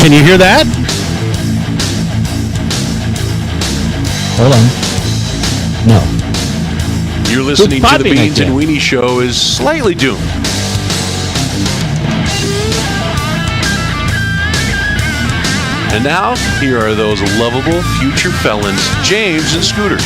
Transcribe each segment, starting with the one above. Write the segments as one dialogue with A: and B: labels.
A: Can you hear that?
B: Hold on. No.
C: You're listening to the Beans and Weenie Show is slightly doomed. And now, here are those lovable future felons, James and Scooter.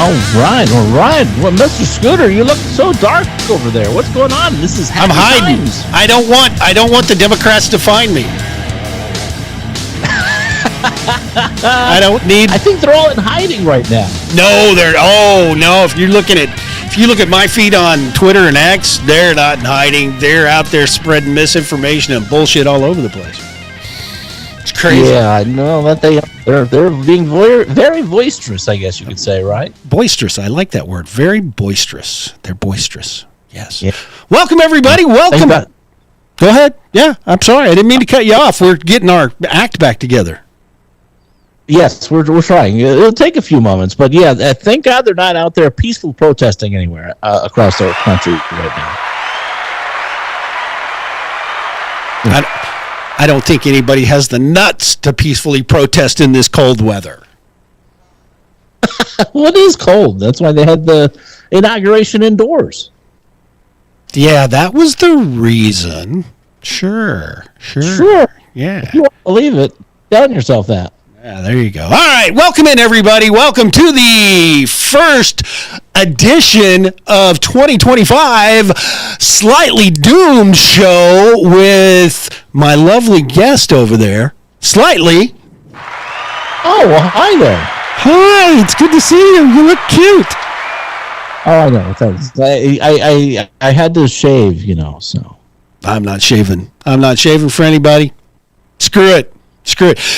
B: All right. Well, Mr. Scooter, you look so dark over there. What's going on? This is happy
A: I'm hiding.
B: times.
A: I don't want the Democrats to find me. I don't need.
B: I think they're all in hiding right now.
A: No, they're. Oh no! If you look at my feed on Twitter and X, they're not in hiding. They're out there spreading misinformation and bullshit all over the place. It's crazy.
B: Yeah, I know that they're being very boisterous, I guess you could say, right?
A: Boisterous. I like that word. Very boisterous. They're boisterous. Yes.
B: Yeah.
A: Welcome, everybody. Welcome. Go ahead. Yeah, I'm sorry. I didn't mean to cut you off. We're getting our act back together.
B: Yes, we're trying. It'll take a few moments, but yeah, thank God they're not out there peaceful protesting anywhere across our country right now.
A: I don't think anybody has the nuts to peacefully protest in this cold weather.
B: Well, it is cold. That's why they had the inauguration indoors.
A: Yeah, that was the reason. Sure. Yeah.
B: If you won't believe it, tell yourself that.
A: Yeah, there you go. All right, welcome in, everybody. Welcome to the first edition of 2025 Slightly Doomed show with my lovely guest over there, Slightly.
B: Oh, well, hi there.
A: Hi, it's good to see you. You look cute.
B: Oh, I know. Thanks. I had to shave, so.
A: I'm not shaving. I'm not shaving for anybody. Screw it.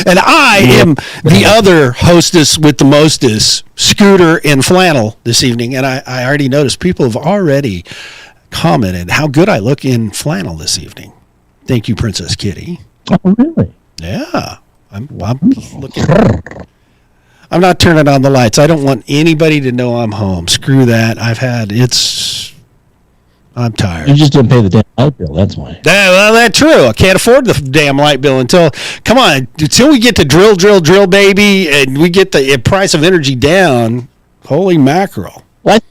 A: And I am the other hostess with the mostest, Scooter in flannel this evening. And I already noticed people have already commented how good I look in flannel this evening. Thank you, Princess Kitty.
B: Oh, really?
A: Yeah. I'm looking. I'm not turning on the lights. I don't want anybody to know I'm home. Screw that. I'm tired.
B: You just didn't pay the damn light bill, that's why.
A: Well, that's true. I can't afford the damn light bill until we get to drill, baby, and we get the price of energy down. Holy mackerel.
B: What?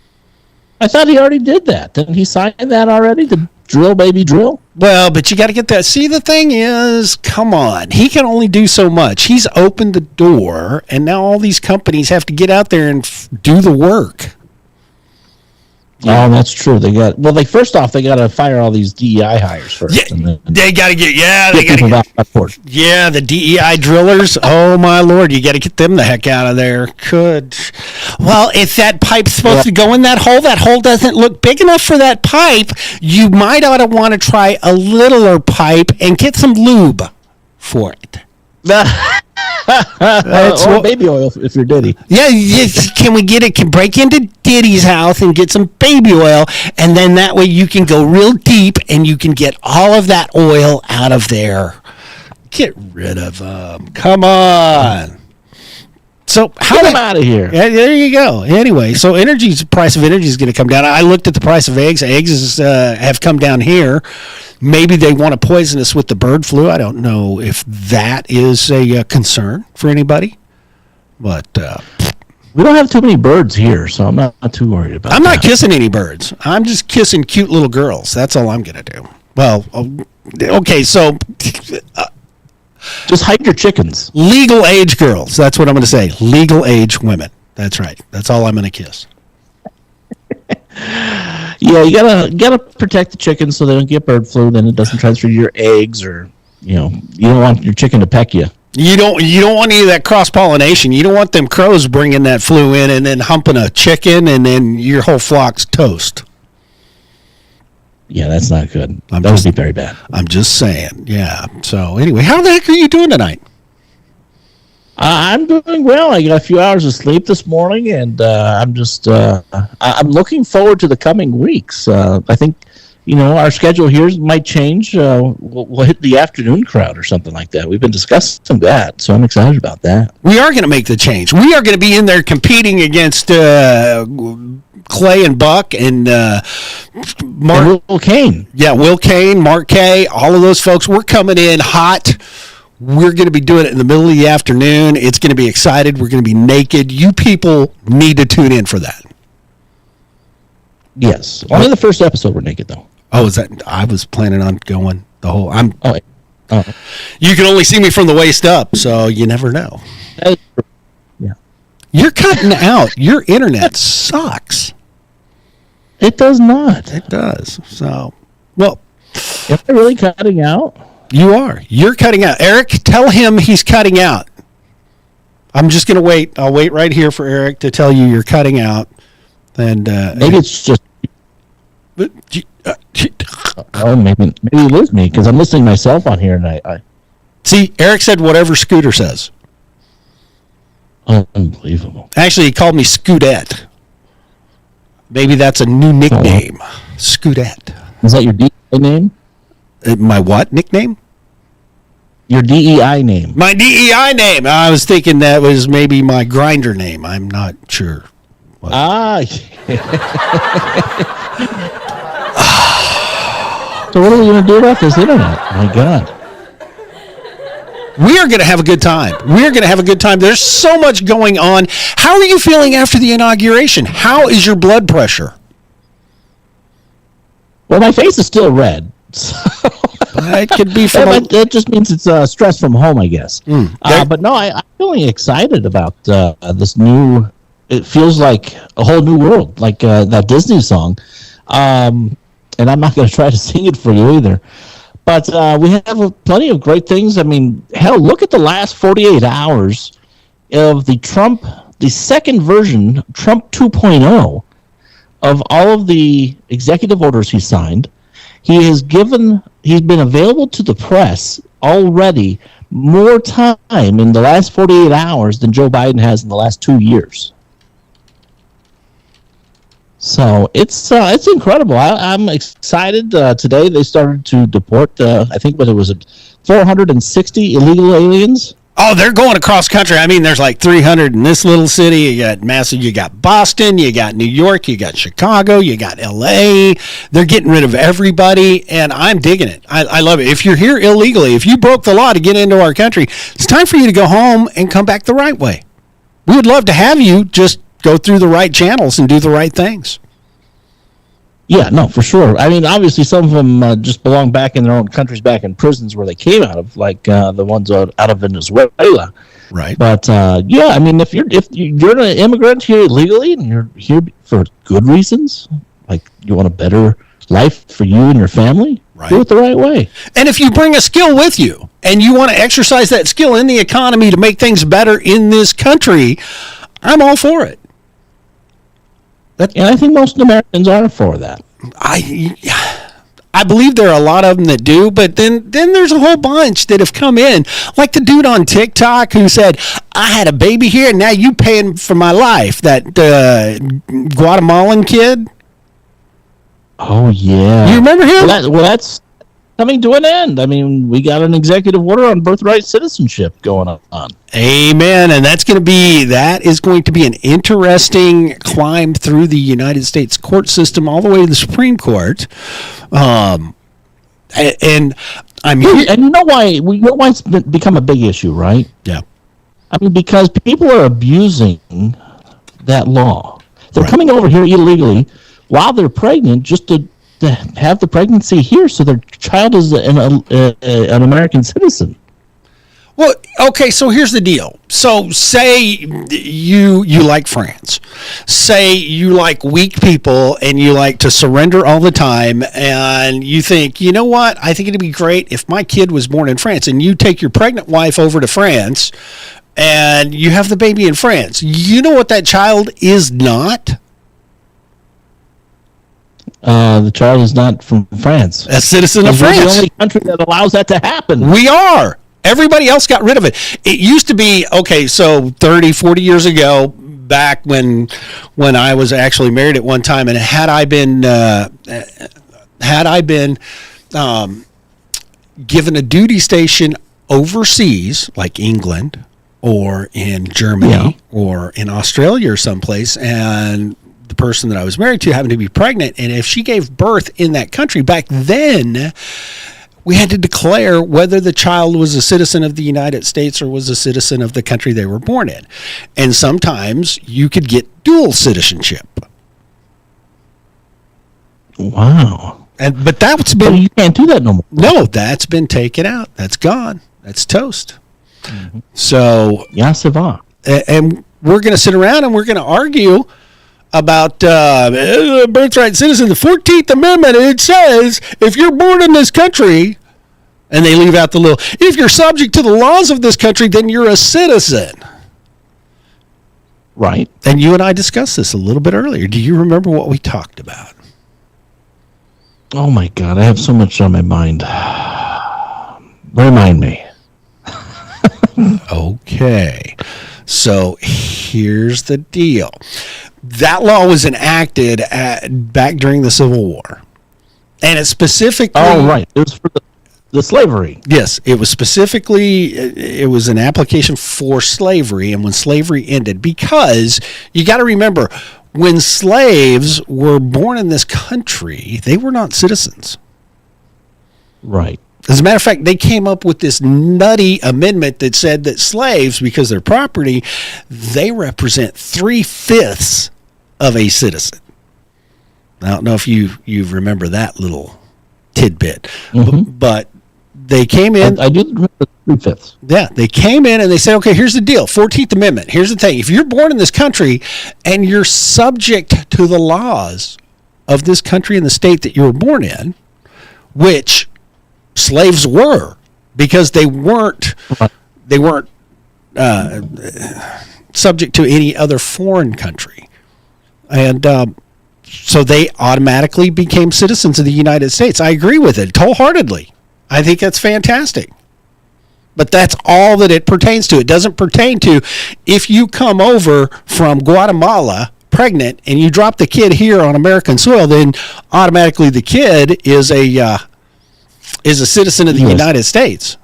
B: I thought he already did that. Didn't he sign that already? The drill, baby, drill?
A: Well, but you got to get that. See, the thing is, come on. He can only do so much. He's opened the door, and now all these companies have to get out there and do the work.
B: Yeah. Oh, that's true. First off, they got to fire all these DEI hires first.
A: Yeah, they got to get the DEI drillers. Oh my Lord, you got to get them the heck out of there. Well, if that pipe's supposed to go in that hole doesn't look big enough for that pipe. You might ought to want to try a littler pipe and get some lube for it.
B: Or baby oil if you're Diddy.
A: Yeah, can break into Diddy's house and get some baby oil, and then that way you can go real deep and you can get all of that oil out of there. Get rid of them. Come on. So
B: get them out of here.
A: Yeah, there you go. Anyway, so price of energy is going to come down. I looked at the price of eggs. Eggs have come down here. Maybe they want to poison us with the bird flu. I don't know if that is a concern for anybody. But
B: we don't have too many birds here, so I'm not too worried about that.
A: I'm not kissing any birds. I'm just kissing cute little girls. That's all I'm going to do. Well, okay, so...
B: just hide your chickens.
A: Legal age girls. That's what I'm going to say. Legal age women. That's right. That's all I'm going to kiss.
B: Yeah, you gotta protect the chickens so they don't get bird flu. Then it doesn't transfer to your eggs, or you don't want your chicken to peck you.
A: You don't want any of that cross pollination. You don't want them crows bringing that flu in and then humping a chicken, and then your whole flock's toast.
B: Yeah, that's not good. That would be very bad.
A: I'm just saying. Yeah. So anyway, how the heck are you doing tonight?
B: I'm doing well. I got a few hours of sleep this morning, and I'm looking forward to the coming weeks. I think, our schedule here might change. We'll hit the afternoon crowd or something like that. We've been discussing that, so I'm excited about that.
A: We are going to make the change. We are going to be in there competing against Clay and Buck and Mark.
B: And Will Kane.
A: Yeah, Will Kane, Mark Kay, all of those folks. We're coming in hot. We're going to be doing it in the middle of the afternoon. It's going to be excited. We're going to be naked. You people need to tune in for that.
B: Yes. Only the first episode we're naked, though.
A: Oh, is that? I was planning on going the whole.
B: Oh.
A: You can only see me from the waist up, so you never know.
B: Yeah.
A: You're cutting out. Your internet sucks.
B: It does not.
A: It does. So, well,
B: Am I really cutting out?
A: you are. You're cutting out. Eric, tell him he's cutting out. I'm just going to wait. I'll wait right here for Eric to tell you you're cutting out. And
B: Maybe it's just. Oh, maybe it is me because I'm listening to myself on here, and I
A: see, Eric said whatever Scooter says.
B: Unbelievable.
A: Actually, he called me Scootette. Maybe that's a new nickname. Scootette.
B: Is that your DEI name?
A: My what nickname?
B: Your DEI name.
A: My DEI name. I was thinking that was maybe my grinder name. I'm not sure.
B: Ah. So what are we going to do about this internet? My God.
A: We are going to have a good time. We're going to have a good time. There's so much going on. How are you feeling after the inauguration? How is your blood pressure?
B: Well, my face is still red. So
A: It could be from
B: that just means it's stress from home, I guess. But no, I'm feeling excited about this new. It feels like a whole new world, like that Disney song. And I'm not going to try to sing it for you either. But we have plenty of great things. I mean, hell, look at the last 48 hours of the second version, Trump 2.0, of all of the executive orders he signed. He's been available to the press already more time in the last 48 hours than Joe Biden has in the last 2 years. So it's incredible. I'm excited. Today they started to deport, I think, what it was, 460 illegal aliens.
A: Oh, they're going across country. I mean, there's like 300 in this little city. You got massive. You got Boston. You got New York. You got Chicago. You got L.A. They're getting rid of everybody, and I'm digging it. I love it. If you're here illegally, if you broke the law to get into our country, it's time for you to go home and come back the right way. We would love to have you. Just go through the right channels and do the right things.
B: Yeah, no, for sure. I mean, obviously, some of them just belong back in their own countries, back in prisons where they came out of, like the ones out of Venezuela.
A: Right.
B: But yeah, I mean, if you're an immigrant here illegally and you're here for good reasons, like you want a better life for you and your family,
A: right,
B: do it the right way.
A: And if you bring a skill with you and you want to exercise that skill in the economy to make things better in this country, I'm all for it.
B: And I think most Americans are for that.
A: I believe there are a lot of them that do, but then there's a whole bunch that have come in, like the dude on TikTok who said, I had a baby here and now you paying for my life, that Guatemalan kid.
B: Oh, yeah.
A: You remember him?
B: Well, that's coming to an end. I mean, we got an executive order on birthright citizenship going on.
A: Amen. And that is going to be an interesting climb through the United States court system all the way to the Supreme Court. And I'm here.
B: And you know why it's become a big issue, right?
A: Yeah.
B: I mean, because people are abusing that law. They're coming over here illegally while they're pregnant just to have the pregnancy here so their child is an American citizen.
A: Well, okay, so here's the deal. So say you like France. Say you like weak people and you like to surrender all the time, and you think, you know what, I think it'd be great if my kid was born in France, and you take your pregnant wife over to France and you have the baby in France. You know what that child is not?
B: The child is not from France.
A: A citizen of France.
B: We're the only country that allows that to happen.
A: We are. Everybody else got rid of it. It used to be, okay, so 30, 40 years ago, back when I was actually married at one time, and had I been given a duty station overseas, like England or in Germany or in Australia or someplace, and the person that I was married to happened to be pregnant, and if she gave birth in that country, back then we had to declare whether the child was a citizen of the United States or was a citizen of the country they were born in. And sometimes you could get dual citizenship.
B: Wow.
A: But that's
B: But
A: been...
B: you can't do that no more.
A: No, that's been taken out. That's gone. That's toast.
B: Mm-hmm.
A: So...
B: Yeah, ça va.
A: And we're going to sit around and we're going to argue about birthright citizen. The 14th Amendment, it says, if you're born in this country, and they leave out the little, if you're subject to the laws of this country, then you're a citizen.
B: Right.
A: And you and I discussed this a little bit earlier. Do you remember what we talked about?
B: Oh, my God. I have so much on my mind. Remind me.
A: Okay. So here's the deal. That law was enacted back during the Civil War. And it specifically...
B: Oh, right. It was for the slavery.
A: Yes, it was specifically, it was an application for slavery, and when slavery ended, because you got to remember, when slaves were born in this country, they were not citizens.
B: Right.
A: As a matter of fact, they came up with this nutty amendment that said that slaves, because they're property, they represent 3/5 of a citizen. I don't know if you remember that little tidbit, but they came in.
B: I do remember 3/5.
A: Yeah, they came in and they said, okay, here's the deal. 14th Amendment. Here's the thing. If you're born in this country and you're subject to the laws of this country and the state that you were born in, which slaves were, because they weren't subject to any other foreign country. And so they automatically became citizens of the United States. I agree with it wholeheartedly. I think that's fantastic. But that's all that it pertains to. It doesn't pertain to if you come over from Guatemala pregnant and you drop the kid here on American soil, then automatically the kid is a citizen of the United States.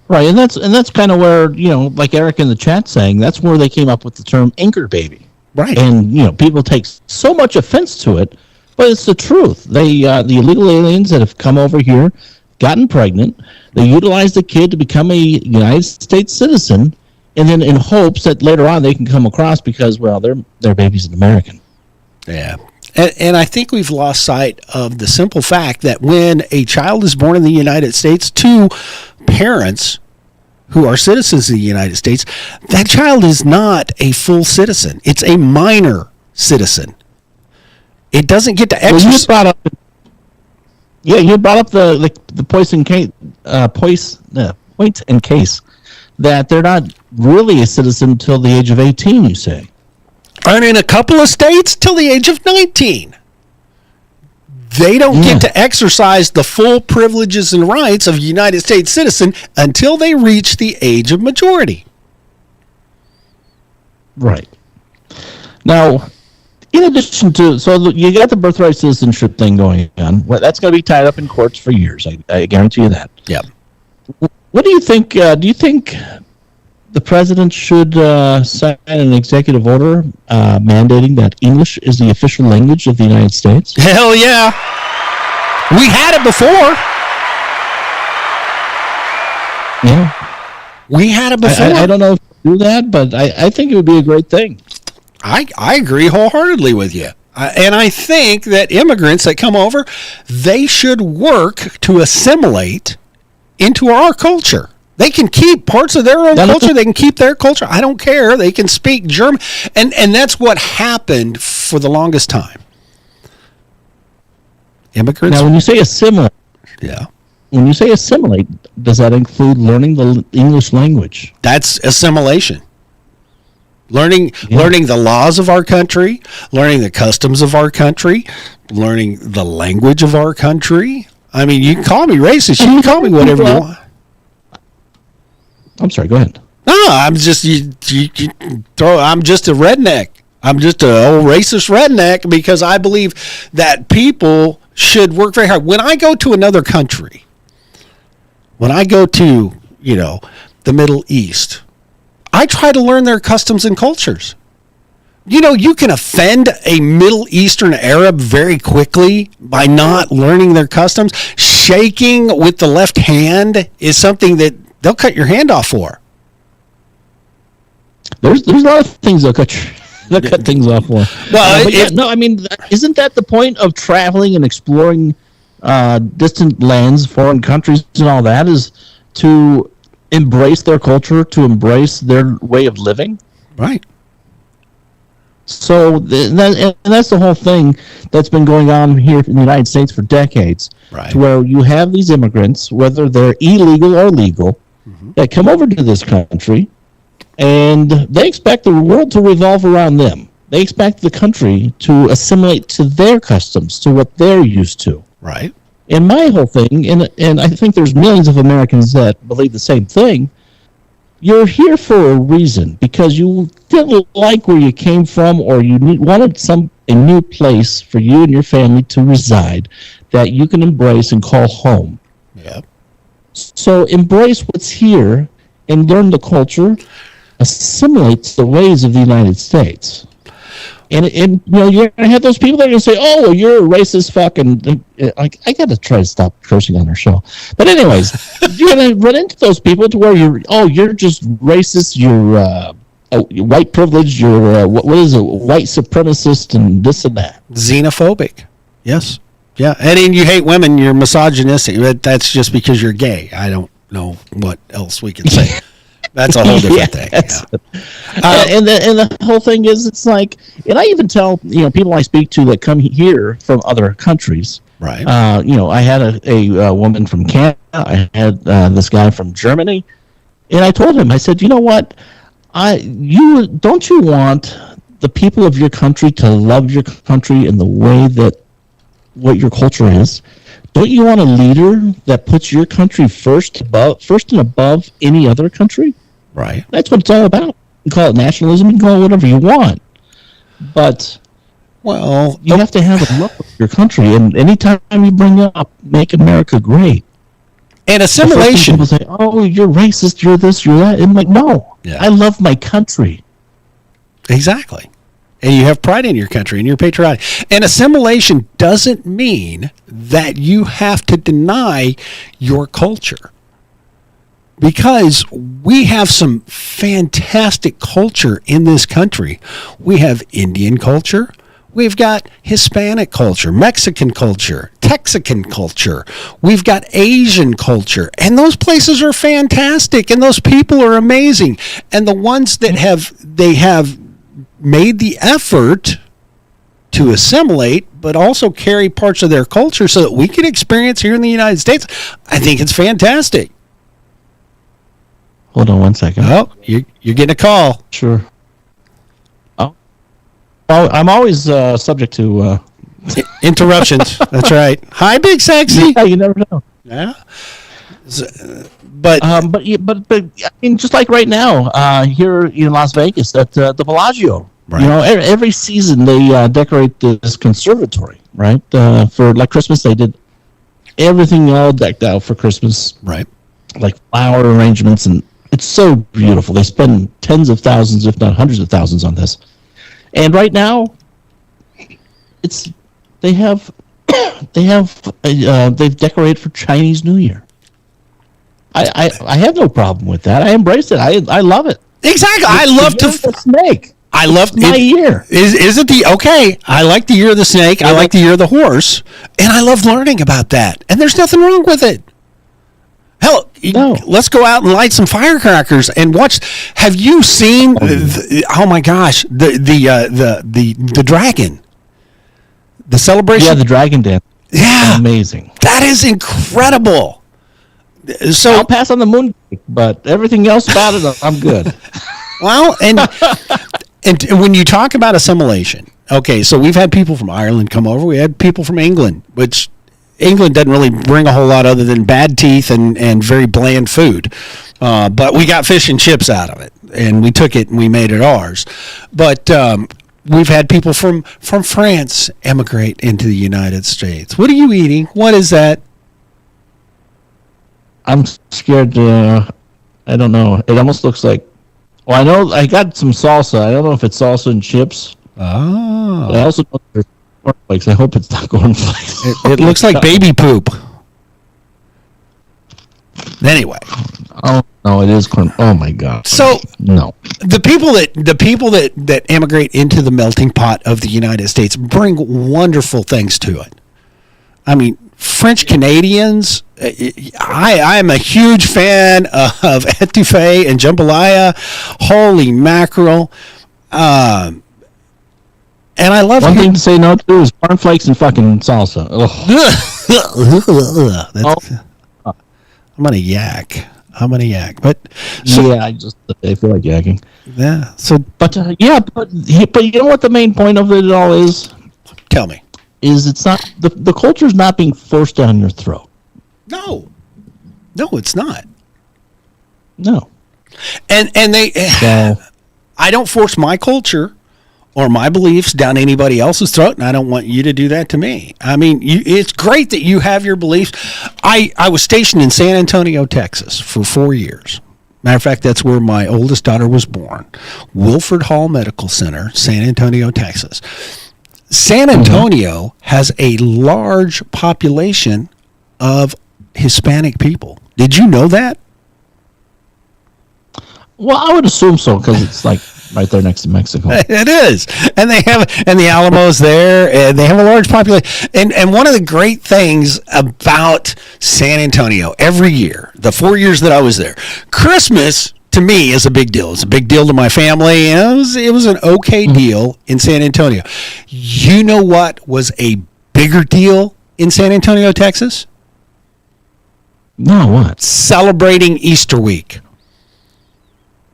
B: Right, and that's kind of where, like Eric in the chat saying, that's where they came up with the term anchor baby.
A: Right.
B: And, people take so much offense to it, but it's the truth. They the illegal aliens that have come over here, gotten pregnant, they utilize the kid to become a United States citizen, and then in hopes that later on they can come across because, well, their baby's an American.
A: Yeah. And I think we've lost sight of the simple fact that when a child is born in the United States to parents who are citizens of the United States, that child is not a full citizen. It's a minor citizen. It doesn't get to exercise.
B: You brought up the point in case that they're not really a citizen until the age of 18, you say.
A: And in a couple of states, till the age of 19. They don't get to exercise the full privileges and rights of a United States citizen until they reach the age of majority. Right.
B: Now, in addition to, so you got the birthright citizenship thing going on. Well, that's going to be tied up in courts for years. I guarantee you that.
A: Yeah.
B: What do you think? Do you think the president should sign an executive order mandating that English is the official language of the United States?
A: Hell yeah. We had it before.
B: Yeah.
A: We had it before.
B: I don't know if to do that, but I think it would be a great thing.
A: I agree wholeheartedly with you. And I think that immigrants that come over, they should work to assimilate into our culture. They can keep parts of their own culture. They can keep their culture. I don't care. They can speak German. And that's what happened for the longest time. Immigrants.
B: Now, when you say assimilate,
A: yeah.
B: When you say assimilate, does that include learning the English language?
A: That's assimilation. Learning the laws of our country, learning the customs of our country, learning the language of our country. I mean, you can call me racist. You can call me whatever you want.
B: I'm sorry. Go ahead.
A: No, I'm just I'm just a redneck. I'm just an old racist redneck because I believe that people should work very hard. When I go to another country, when I go to the Middle East, I try to learn their customs and cultures. you can offend a Middle Eastern Arab very quickly by not learning their customs. Shaking with the left hand is something that they'll cut your hand off for.
B: There's a lot of things they'll cut things off for.
A: Well,
B: isn't that the point of traveling and exploring distant lands, foreign countries, and all that? Is to embrace their culture, to embrace their way of living,
A: right?
B: So that's the whole thing that's been going on here in the United States for decades,
A: right?
B: To where you have these immigrants, whether they're illegal or legal, that come over to this country, and they expect the world to revolve around them. They expect the country to assimilate to their customs, to what they're used to.
A: Right.
B: And my whole thing, and I think there's millions of Americans that believe the same thing, you're here for a reason, because you didn't like where you came from, or you wanted a new place for you and your family to reside that you can embrace and call home.
A: Yep. So
B: embrace what's here and learn the culture, assimilate the ways of the United States. And you're going to have those people that are going to say, oh, well, you're a racist fuck. And I got to try to stop cursing on our show. But anyways, you're going to run into those people to where you're just racist, you're white privilege, you're, what is it, white supremacist and this and that.
A: Xenophobic. Yes. Yeah. And then you hate women, you're misogynistic. But that's just because you're gay. I don't know what else we can say. That's a whole different thing. Yeah.
B: And the whole thing is, it's like, and I even tell people I speak to that come here from other countries.
A: Right.
B: I had a woman from Canada. I had this guy from Germany, and I told him, I said, you know what, don't you want the people of your country to love your country in the way that what your culture is? Don't you want a leader that puts your country first and above any other country?
A: Right.
B: That's what it's all about. You can call it nationalism, you can call it whatever you want. But you have to have a love for your country. And anytime you bring up Make America Great,
A: and assimilation.
B: People say, oh, you're racist, you're this, you're that. And I'm like, no, I love my country.
A: Exactly. And you have pride in your country and you're patriotic. And assimilation doesn't mean that you have to deny your culture. Because we have some fantastic culture in this country. We have Indian culture. We've got Hispanic culture, Mexican culture, Texican culture. We've got Asian culture. And those places are fantastic. And those people are amazing. And the ones that have made the effort to assimilate, but also carry parts of their culture so that we can experience here in the United States, I think it's fantastic.
B: Hold on one second.
A: Oh, you're getting a call.
B: Sure. Oh, I'm always subject to
A: interruptions. That's right. Hi, Big Sexy.
B: Yeah, you never know.
A: Yeah. But
B: I mean, just like right now, here in Las Vegas at the Bellagio, right. Every season they decorate this conservatory, right? For like Christmas, they did everything all decked out for Christmas,
A: right?
B: Like flower arrangements, and it's so beautiful. They spend tens of thousands, if not hundreds of thousands, on this. And right now, they've decorated for Chinese New Year. I have no problem with that. I embrace it. I love it.
A: Exactly. I love
B: the snake.
A: I love
B: my year.
A: Is it the okay? I like the year of the snake. I like the year of the horse, and I love learning about that. And there's nothing wrong with it. Hell, let's go out and light some firecrackers and watch. Have you seen? Oh my gosh, the dragon, the celebration.
B: Yeah, the dragon dance.
A: Yeah,
B: amazing.
A: That is incredible. So
B: I'll pass on the moon, but everything else about it, I'm good.
A: Well, and when you talk about assimilation, okay, so we've had people from Ireland come over. We had people from England, which England doesn't really bring a whole lot other than bad teeth and very bland food. But we got fish and chips out of it, and we took it and we made it ours. But we've had people from France emigrate into the United States. What are you eating? What is that?
B: I'm scared. I don't know. It almost looks like Well, I know I got some salsa. I don't know if it's salsa and chips.
A: Oh.
B: But I also know there's cornflakes. I hope it's not cornflakes.
A: It looks like baby poop. Anyway.
B: Oh no, it is corn. Oh my god.
A: So
B: no.
A: The people that emigrate into the melting pot of the United States bring wonderful things to it. I mean, French Canadians. I am a huge fan of etouffee and jambalaya. Holy mackerel! And I love
B: one thing to say no to is cornflakes and fucking salsa.
A: I'm gonna yak. But
B: yeah, I feel like yakking.
A: Yeah. So,
B: but but you know what the main point of it all is?
A: Tell me.
B: Is it's not the culture is not being forced down your throat.
A: No, it's not.
B: No.
A: And they.
B: So,
A: I don't force my culture or my beliefs down anybody else's throat, and I don't want you to do that to me. I mean, it's great that you have your beliefs. I was stationed in San Antonio, Texas for 4 years. Matter of fact, that's where my oldest daughter was born. Wilford Hall Medical Center, San Antonio, Texas. San Antonio has a large population of Hispanic people. Did you know that?
B: Well, I would assume so because it's like right there next to Mexico.
A: It is, and the Alamo's there, and they have a large population. And one of the great things about San Antonio every year, the 4 years that I was there, Christmas to me is a big deal. It's a big deal to my family. And it was an okay deal in San Antonio. You know what was a bigger deal in San Antonio, Texas?
B: No, what?
A: Celebrating Easter week.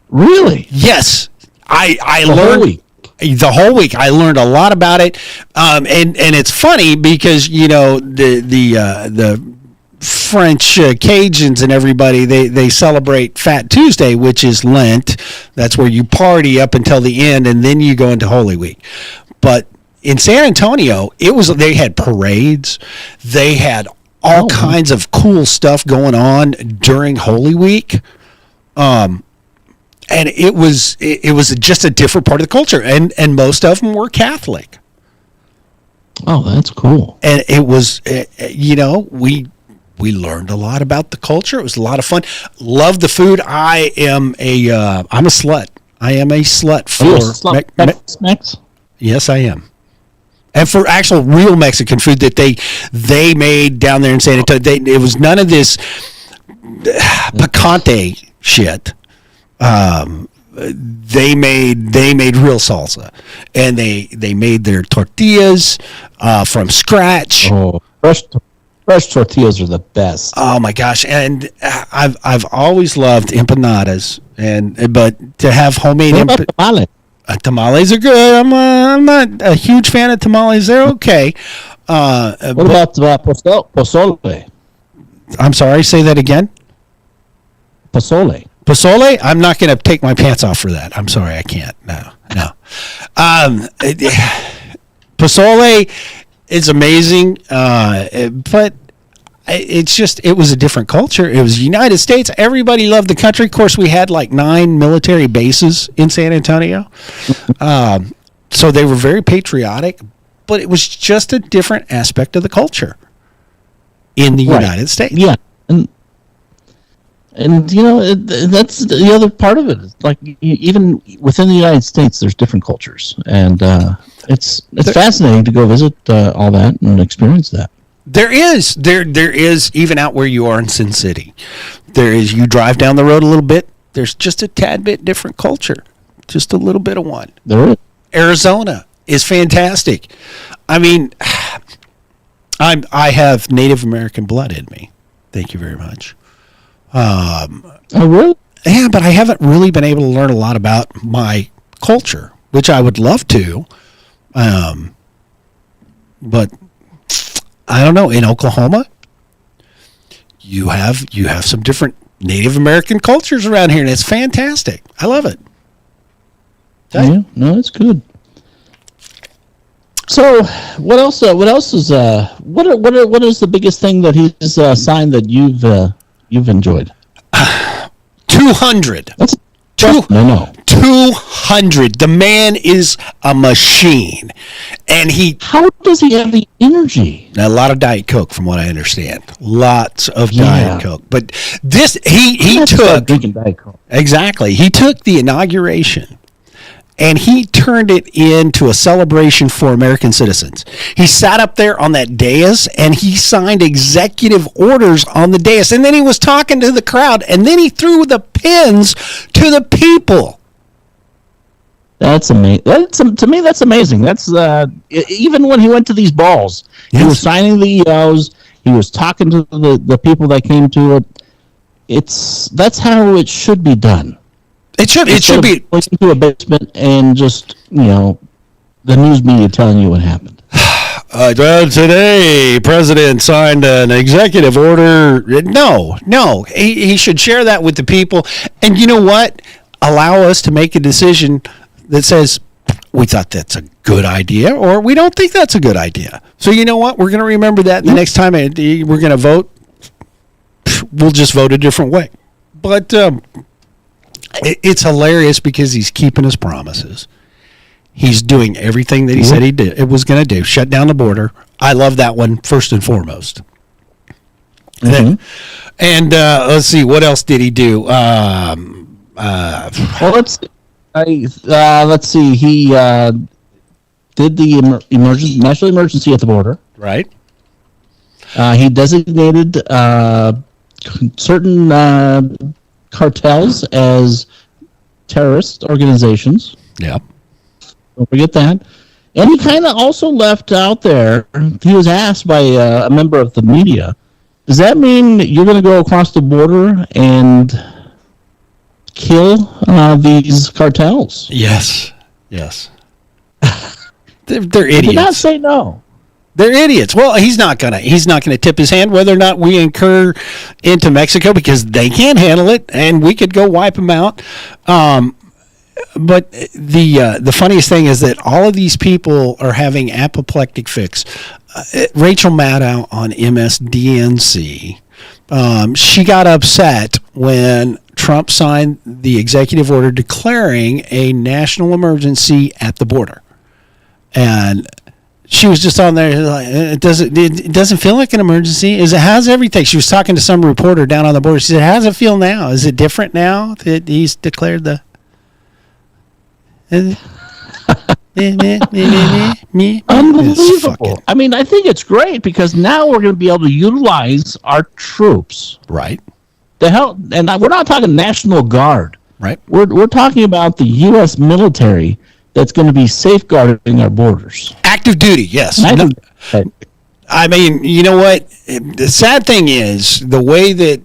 B: Really?
A: Yes. I
B: the
A: learned
B: whole week.
A: The whole week. I learned a lot about it, and it's funny because the French Cajuns and everybody they celebrate Fat Tuesday, which is Lent. That's where you party up until the end, and then you go into Holy Week. But in San Antonio, they had parades, they had all kinds of cool stuff going on during Holy Week. And it was just a different part of the culture, and most of them were Catholic.
B: Oh, that's cool.
A: And it was, we learned a lot about the culture. It was a lot of fun. Love the food. I'm a slut. I am a slut for
B: Mex.
A: Yes, I am. And for actual real Mexican food that they made down there in San Antonio, it was none of this picante shit. They made real salsa, and they made their tortillas from scratch.
B: Oh, fresh tortillas are the best.
A: Oh my gosh! And I've always loved empanadas, but to have homemade
B: tamales?
A: Tamales are good. I'm not a huge fan of tamales. They're okay.
B: What about pozole?
A: I'm sorry. Say that again.
B: Pozole.
A: Pozole? I'm not going to take my pants off for that. I'm sorry, I can't. No. Pozole is amazing, but it was a different culture. It was United States. Everybody loved the country. Of course, we had like 9 military bases in San Antonio, so they were very patriotic. But it was just a different aspect of the culture in the United States.
B: Yeah, and that's the other part of it. Like even within the United States, there's different cultures, and it's fascinating to go visit all that and experience that.
A: There is even out where you are in Sin City. There is. You drive down the road a little bit. There's just a tad bit different culture, just a little bit of one.
B: There is.
A: Arizona is fantastic. I mean, I have Native American blood in me. Thank you very much.
B: Oh, really?
A: Yeah, but I haven't really been able to learn a lot about my culture, which I would love to. But I don't know. In Oklahoma, you have some different Native American cultures around here, and it's fantastic. I love it.
B: Okay. Yeah, no, it's good. So, what else is what is the biggest thing that he's signed that you've enjoyed?
A: 200.
B: That's No.
A: 200. The man is a machine. And
B: how does he have the energy?
A: A lot of Diet Coke, from what I understand. Lots of Diet Coke. But this, he took...
B: drinking Diet Coke.
A: Exactly. He took the inauguration and he turned it into a celebration for American citizens. He sat up there on that dais and he signed executive orders on the dais. And then he was talking to the crowd and then he threw the pins to the people.
B: That's amazing. To me, that's amazing. That's even when he went to these balls, he was signing the EOs. He was talking to the people that came to it. That's how it should be done.
A: It should be
B: going into a basement and just the news media telling you what happened.
A: Today, President signed an executive order. No, he should share that with the people. And you know what? Allow us to make a decision that says we thought that's a good idea, or we don't think that's a good idea. So you know what? We're going to remember that the next time we're going to vote. We'll just vote a different way. But it's hilarious because he's keeping his promises. He's doing everything that he said it was going to do. Shut down the border. I love that one first and foremost. And let's see, what else did he do?
B: Let's see. He did the national emergency at the border.
A: Right.
B: He designated certain cartels as terrorist organizations.
A: Yep.
B: Don't forget that. And he kind of also left out there, he was asked by a member of the media, does that mean you're going to go across the border and kill these cartels?
A: Yes. They're idiots.
B: He did not say no.
A: They're idiots. Well, he's not gonna tip his hand whether or not we incur into Mexico because they can't handle it, and we could go wipe them out. But the funniest thing is that all of these people are having apoplectic fix. Rachel Maddow on MSDNC, she got upset when Trump signed the executive order declaring a national emergency at the border, and she was just on there like, it doesn't feel like an emergency. How's everything? She was talking to some reporter down on the border. She said, "How's it feel now? Is it different now that he's declared the?"
B: Unbelievable. I mean, I think it's great because now we're going to be able to utilize our troops.
A: Right.
B: The hell, and we're not talking National Guard.
A: Right.
B: We're talking about the U.S. military that's going to be safeguarding our borders.
A: Active duty, yes. I mean, you know what? The sad thing is the way that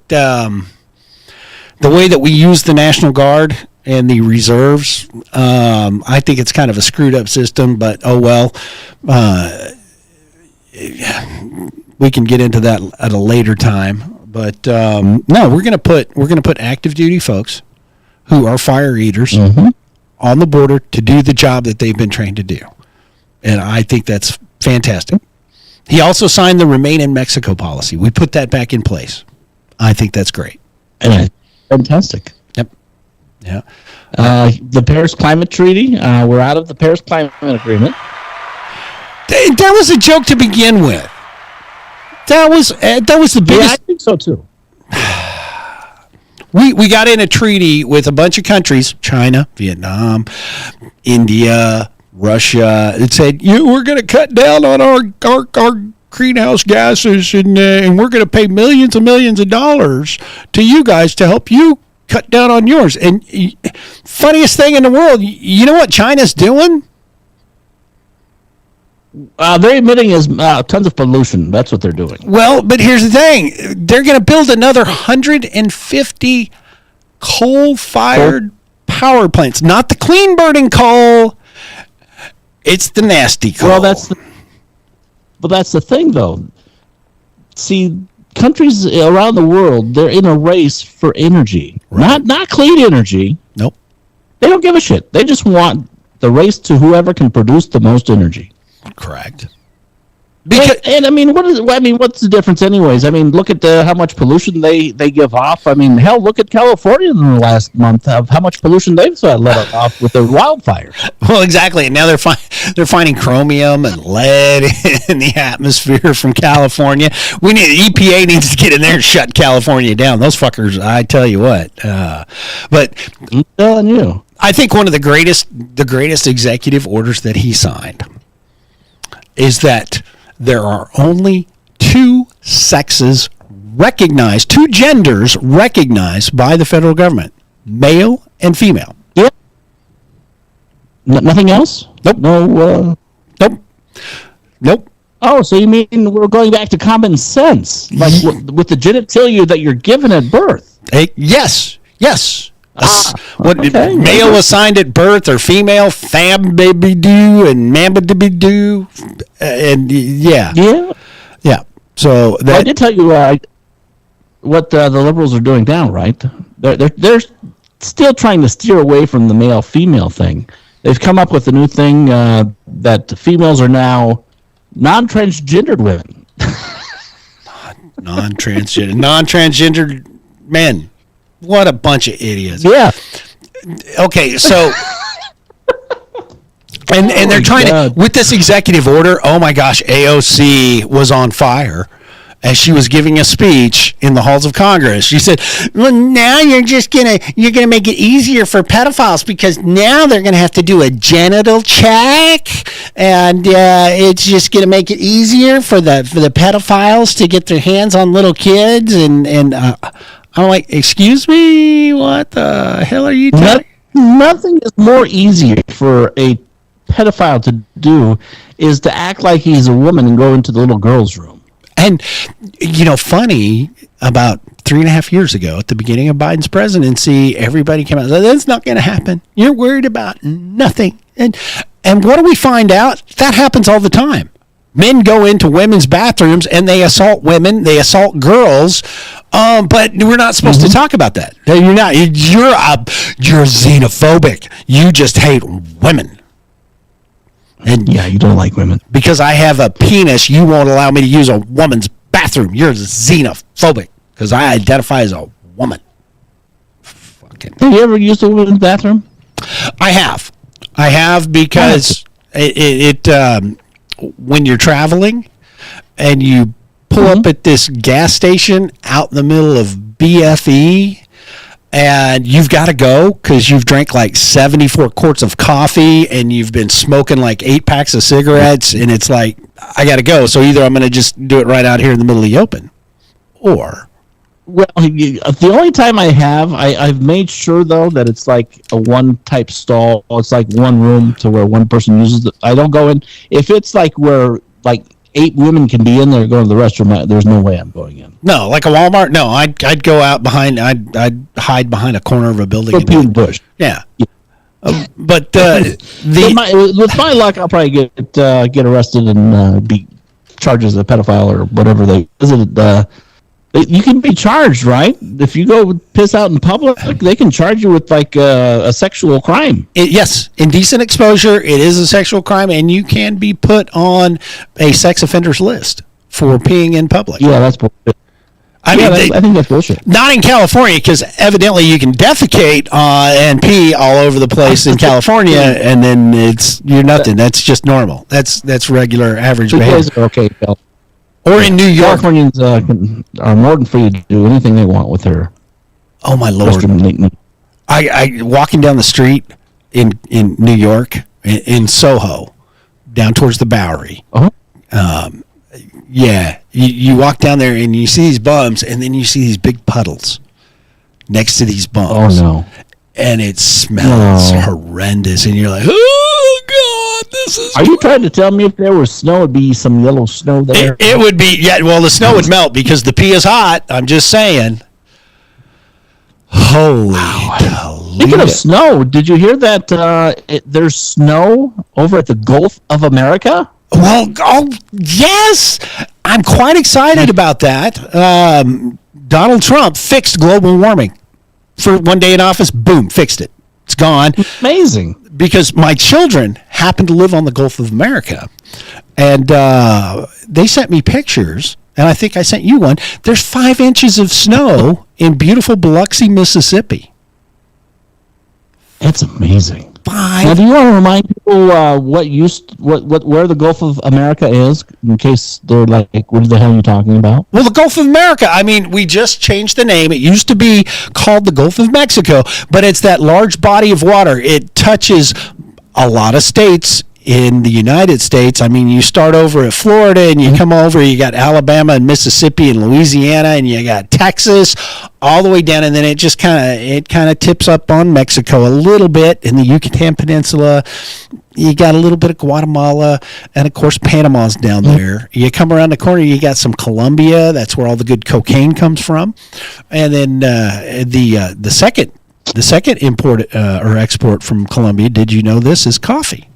A: we use the National Guard and the reserves. I think it's kind of a screwed up system, but oh well. We can get into that at a later time. But no, we're gonna put active duty folks who are fire eaters on the border to do the job that they've been trained to do. And I think that's fantastic. He also signed the Remain in Mexico policy. We put that back in place. I think that's great.
B: And fantastic.
A: Yep. Yeah.
B: The Paris Climate Treaty. We're out of the Paris Climate Agreement.
A: That was a joke to begin with. That was the biggest.
B: Yeah, I think so too.
A: We got in a treaty with a bunch of countries, China, Vietnam, India, Russia. It said, we're going to cut down on our greenhouse gases and we're going to pay millions and millions of dollars to you guys to help you cut down on yours. And funniest thing in the world, you know what China's doing?
B: They're emitting tons of pollution. That's what they're doing.
A: Well, but here's the thing. They're going to build another 150 coal-fired power plants. Not the clean-burning coal. It's the nasty coal.
B: Well, that's the thing, though. See, countries around the world, they're in a race for energy. Right. Not clean energy.
A: Nope.
B: They don't give a shit. They just want the race to whoever can produce the most energy.
A: Correct. Because,
B: and I mean, what's the difference, anyways? I mean, look at how much pollution they give off. I mean, hell, look at California in the last month of how much pollution they've let off with the wildfires.
A: well, exactly. And now they're finding chromium and lead in the atmosphere from California. EPA needs to get in there and shut California down. Those fuckers, I tell you what. But
B: I'm telling you,
A: I think one of the greatest executive orders that he signed is that there are only two genders recognized by the federal government, male and female.
B: yeah. Nothing else?
A: Nope.
B: No.
A: Nope.
B: Oh, so you mean we're going back to common sense, like with the genitalia that you're given at birth?
A: Yes.
B: Okay.
A: Male assigned at birth or female, fam baby do and mamba baby do, and yeah. So
B: I did tell you what the liberals are doing now, right? They're still trying to steer away from the male female thing. They've come up with a new thing that females are now non-transgendered women.
A: non-transgendered men. What a bunch of idiots.
B: Yeah.
A: Okay, so and they're trying to, with this executive order, oh my gosh, AOC was on fire as she was giving a speech in the halls of Congress. She said, well, now you're gonna make it easier for pedophiles because now they're gonna have to do a genital check, and it's just gonna make it easier for the pedophiles to get their hands on little kids, and I'm like, excuse me, what the hell are you doing?
B: Nothing is more easier for a pedophile to do is to act like he's a woman and go into the little girl's room.
A: And, funny, about 3.5 years ago, at the beginning of Biden's presidency, everybody came out and said, that's not going to happen. You're worried about nothing. And what do we find out? That happens all the time. Men go into women's bathrooms and they assault women, they assault girls, but we're not supposed to talk about that. You're not. You're xenophobic. You just hate women. And
B: yeah, you don't like women.
A: Because I have a penis, you won't allow me to use a woman's bathroom. You're xenophobic because I identify as a woman. Fucking.
B: Have you ever used a woman's bathroom?
A: I have because when you're traveling and you pull up at this gas station out in the middle of BFE and you've got to go because you've drank like 74 quarts of coffee and you've been smoking like 8 packs of cigarettes, and it's like, I got to go. So either I'm going to just do it right out here in the middle of the open, or...
B: Well, the only time I've made sure, though, that it's like a one-type stall. It's like one room to where one person uses it. I don't go in. If it's like where like 8 women can be in there going to the restroom, there's no way I'm going in.
A: No, like a Walmart? No, I'd go out behind, I'd hide behind a corner of a building.
B: And bush.
A: Yeah. But
B: with my luck, I'll probably get arrested and be charged as a pedophile or whatever they visited. You can be charged, right? If you go piss out in public, they can charge you with like a sexual crime.
A: Yes, indecent exposure. It is a sexual crime, and you can be put on a sex offenders list for peeing in public.
B: Yeah, that's bullshit. I think that's bullshit.
A: Not in California, because evidently you can defecate and pee all over the place in California, and then you're nothing. That's just normal. That's regular, average behavior.
B: Okay, Bill.
A: Or in New York.
B: Californians are more than free to do anything they want with their...
A: Oh, my Lord. I walking down the street in New York, in Soho, down towards the Bowery.
B: Uh-huh.
A: Yeah. You walk down there and you see these bums, and then you see these big puddles next to these bums.
B: Oh, no.
A: And it smells horrendous, and you're like, oh, God, this is...
B: Are you trying to tell me if there was snow, it'd be some yellow snow there?
A: It would be, yeah, well, the snow would melt because the pee is hot. I'm just saying. Holy Toledo.
B: Speaking of snow, did you hear that there's snow over at the Gulf of America?
A: Well, yes. I'm quite excited about that. Donald Trump fixed global warming. For one day in office, boom, fixed it. It's gone.
B: Amazing.
A: because my children happen to live on the Gulf of America, and they sent me pictures, and I think I sent you one. There's 5 inches of snow in beautiful Biloxi, Mississippi.
B: It's amazing.
A: 5.
B: Now, do you want to remind people where the Gulf of America is, in case they're like, what the hell are you talking about?
A: Well, the Gulf of America, I mean, we just changed the name. It used to be called the Gulf of Mexico, but it's that large body of water. It touches a lot of states in the United States. I mean, you start over at Florida and you come over, you got Alabama and Mississippi and Louisiana, and you got Texas all the way down, and then it just kind of tips up on Mexico a little bit in the Yucatan Peninsula. You got a little bit of Guatemala, and of course Panama's down there. You come around the corner, you got some Colombia. That's where all the good cocaine comes from. And then the second import or export from Colombia, did you know this, is coffee.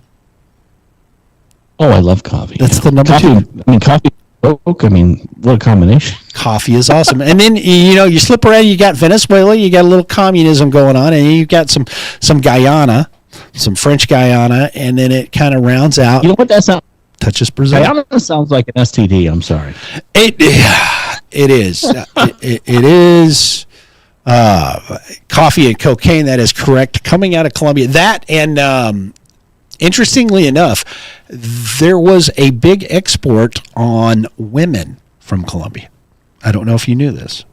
B: Oh, I love coffee.
A: That's the number
B: coffee,
A: 2.
B: I mean, coffee, Coke. I mean, what a combination.
A: Coffee is awesome. And then, you slip around, you got Venezuela, you got a little communism going on, and you got some Guyana, some French Guyana, and then it kind of rounds out.
B: You know what that sounds?
A: Touches Brazil.
B: Guyana sounds like an STD. I'm sorry.
A: It is. It is coffee and cocaine. That is correct. Coming out of Colombia. That and interestingly enough, there was a big export on women from Colombia. I don't know if you knew this.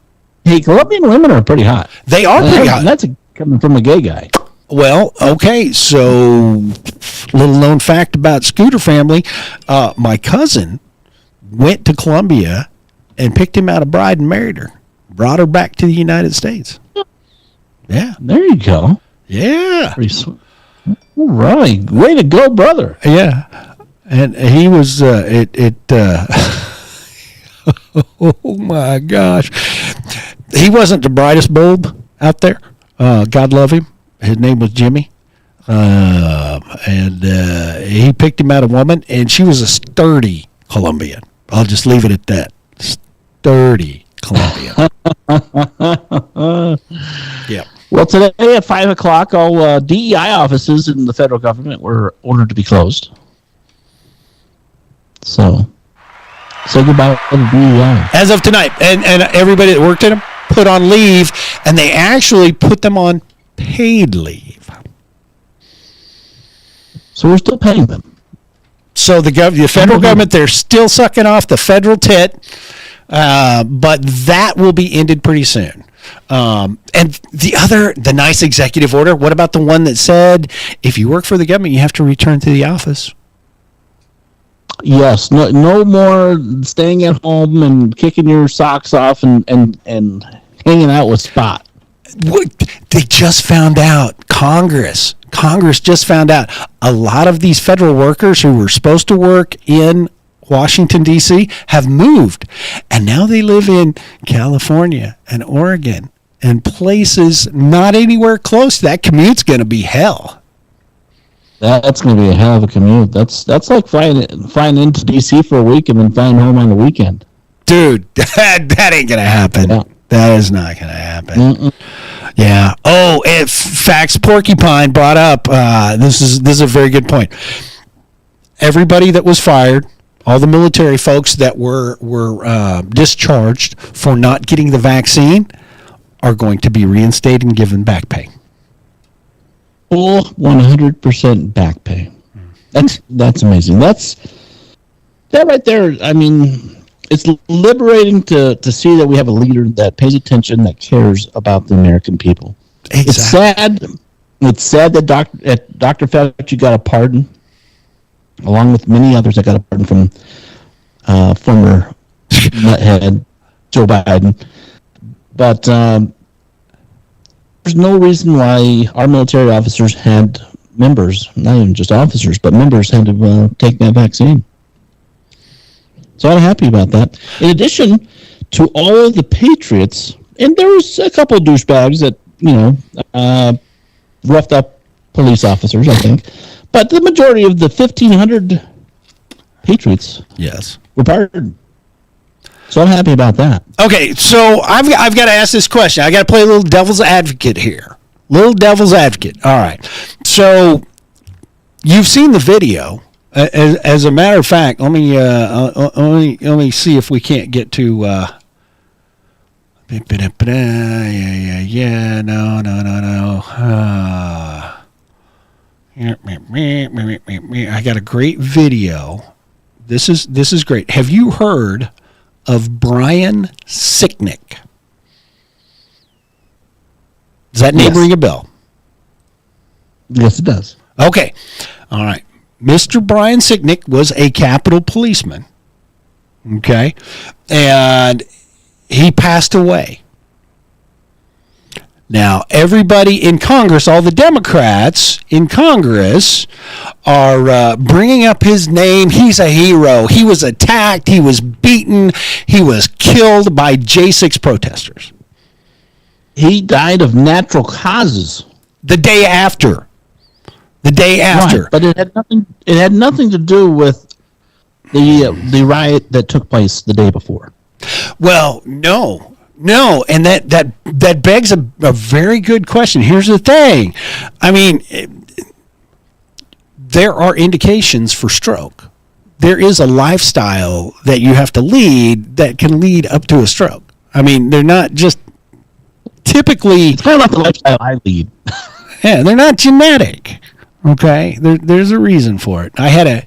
B: Hey, Colombian women are pretty hot.
A: They are pretty hot.
B: That's coming from a gay guy.
A: Well, okay, so little known fact about Scooter family. My cousin went to Colombia and picked him out a bride and married her. Brought her back to the United States. Yeah.
B: There you go.
A: Yeah.
B: Pretty sweet. All right. Way to go, brother.
A: Yeah. And he was, oh my gosh. He wasn't the brightest bulb out there. God love him. His name was Jimmy. And he picked him out a woman, and she was a sturdy Colombian. I'll just leave it at that. Sturdy Colombian. Yeah.
B: Well, today at 5 o'clock, all DEI offices in the federal government were ordered to be closed. So, say goodbye to the DEI.
A: As of tonight. And everybody that worked in them put on leave, and they actually put them on paid leave.
B: So we're still paying them.
A: So the federal government, they're still sucking off the federal tit, but that will be ended pretty soon. And the nice executive order, what about the one that said if you work for the government, you have to return to the office?
B: Yes, no more staying at home and kicking your socks off and hanging out with Spot.
A: They just found out, Congress just found out a lot of these federal workers who were supposed to work in Washington, D.C. have moved, and now they live in California and Oregon and places not anywhere close. That commute's going to be hell.
B: That's going to be a hell of a commute. That's like flying into D.C. for a week and then flying home on the weekend.
A: Dude, that ain't going to happen.
B: Yeah.
A: That is not going to happen.
B: Mm-mm.
A: Yeah. Oh, facts Porcupine brought up. This is a very good point. Everybody that was fired, all the military folks that were discharged for not getting the vaccine are going to be reinstated and given back pay.
B: Full 100% back pay. That's amazing. That right there. I mean, it's liberating to see that we have a leader that pays attention, that cares about the American people.
A: Exactly.
B: It's sad that Dr. Fauci got a pardon, along with many others that got a pardon from former nuthead Joe Biden. But there's no reason why our military officers had members, not even just officers, but members had to take that vaccine. So I'm happy about that. In addition to all of the patriots, and there was a couple of douchebags that, roughed up police officers, I think. But the majority of the 1,500 patriots were pardoned. So I'm happy about that.
A: Okay, so I've got to ask this question. I got to play a little devil's advocate here. Little devil's advocate. All right. So You've seen the video. As a matter of fact, let me see if we can't get to. Yeah. No. I got a great video. This is great. Have you heard of Brian Sicknick? Does that name ring a bell?
B: Yes, it does.
A: Okay. All right. Mr. Brian Sicknick was a Capitol policeman. Okay. And he passed away. Now, everybody in Congress, all the Democrats in Congress are bringing up his name. He's a hero. He was attacked. He was beaten. He was killed by J6 protesters.
B: He died of natural causes.
A: The day after.
B: Right, but it had nothing to do with the riot that took place the day before.
A: Well, no, and that begs a very good question. Here's the thing. I mean, there are indications for stroke. There is a lifestyle that you have to lead that can lead up to a stroke. I mean, they're not just typically...
B: It's kind of like the lifestyle I lead.
A: Yeah, they're not genetic. Okay, there's a reason for it. I had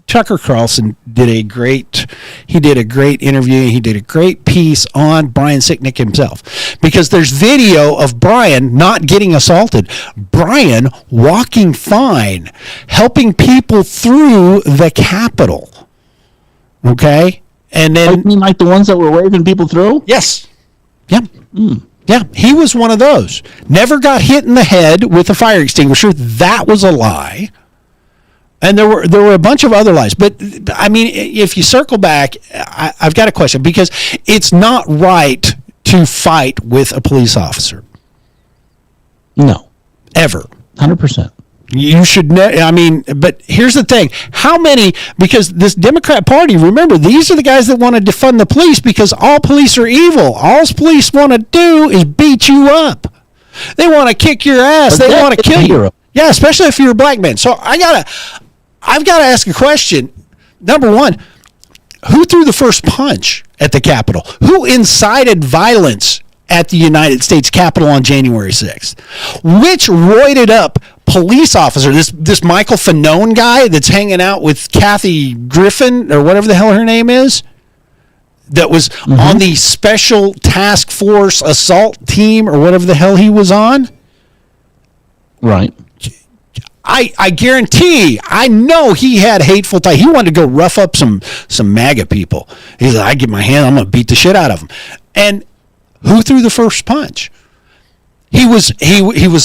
A: Tucker Carlson did a great interview. He did a great piece on Brian Sicknick himself, because there's video of Brian not getting assaulted. Brian walking fine, helping people through the Capitol. Okay, and then
B: you mean like the ones that were waving people through?
A: Yes. Yep. Yeah, he was one of those. Never got hit in the head with a fire extinguisher. That was a lie. And there were a bunch of other lies. But, I mean, if you circle back, I've got a question, because it's not right to fight with a police officer.
B: No.
A: Ever.
B: 100%.
A: You should know. I mean, but here's the thing. How many, because this Democrat Party, remember, these are the guys that want to defund the police because all police are evil. All police want to do is beat you up. They want to kick your ass. They want to kill you. Yeah, especially if you're a black man. So I've got to ask a question. Number one, who threw the first punch at the Capitol? Who incited violence at the United States Capitol on January 6th? Which roided up police officer, this Michael Fanone guy that's hanging out with Kathy Griffin, or whatever the hell her name is, that was on the special task force assault team, or whatever the hell he was on?
B: Right.
A: I guarantee, I know he had hateful ties. He wanted to go rough up some MAGA people. He's like, I get my hand, I'm going to beat the shit out of them. And who threw the first punch? He was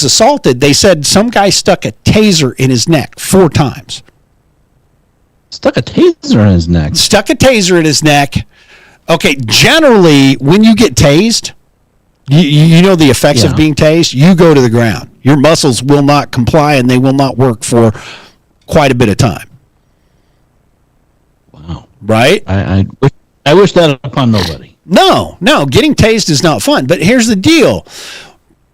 A: assaulted. They said some guy stuck a taser in his neck 4 times.
B: Stuck a taser in his neck?
A: Stuck a taser in his neck. Okay, generally, when you get tased, you know the effects of being tased, you go to the ground. Your muscles will not comply, and they will not work for quite a bit of time.
B: Wow.
A: Right?
B: I wish that upon nobody.
A: No, getting tased is not fun. But here's the deal.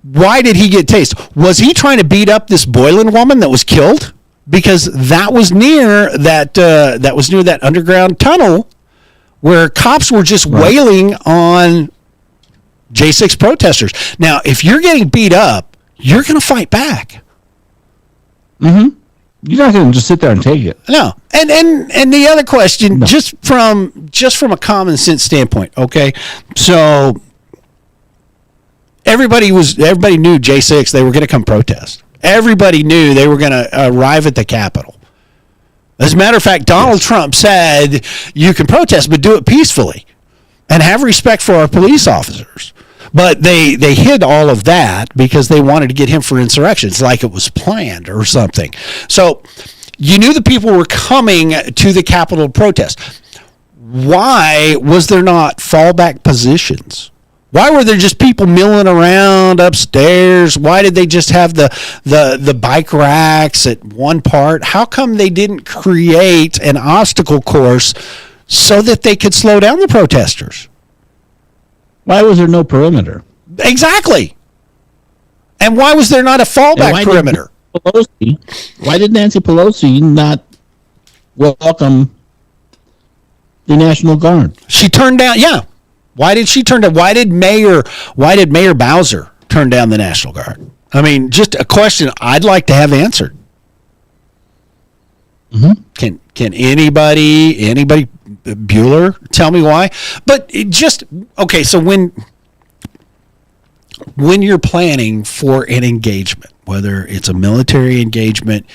A: Why did he get tased? Was he trying to beat up this Boylan woman that was killed? Because that was near that underground tunnel where cops were just wailing on J6 protesters. Now, if you're getting beat up, you're going to fight back.
B: Mm-hmm. You're not going to just sit there and take it.
A: No. And the other question, just from a common sense standpoint, okay? So everybody knew J6, they were going to come protest. Everybody knew they were going to arrive at the Capitol. As a matter of fact, Donald Trump said you can protest, but do it peacefully and have respect for our police officers. But they hid all of that because they wanted to get him for insurrection. It's like it was planned or something. So you knew the people were coming to the Capitol protest. Why was there not fallback positions? Why were there just people milling around upstairs? Why did they just have the bike racks at one part? How come they didn't create an obstacle course so that they could slow down the protesters?
B: Why was there no perimeter?
A: Exactly. And why was there not a fallback perimeter?
B: Nancy Pelosi not welcome the National Guard?
A: She turned down. Yeah. Why did she turn down? Why did Mayor Bowser turn down the National Guard? I mean, just a question I'd like to have answered.
B: Mm-hmm.
A: Can anybody Bueller tell me why? But okay. So when you're planning for an engagement, whether it's a military engagement,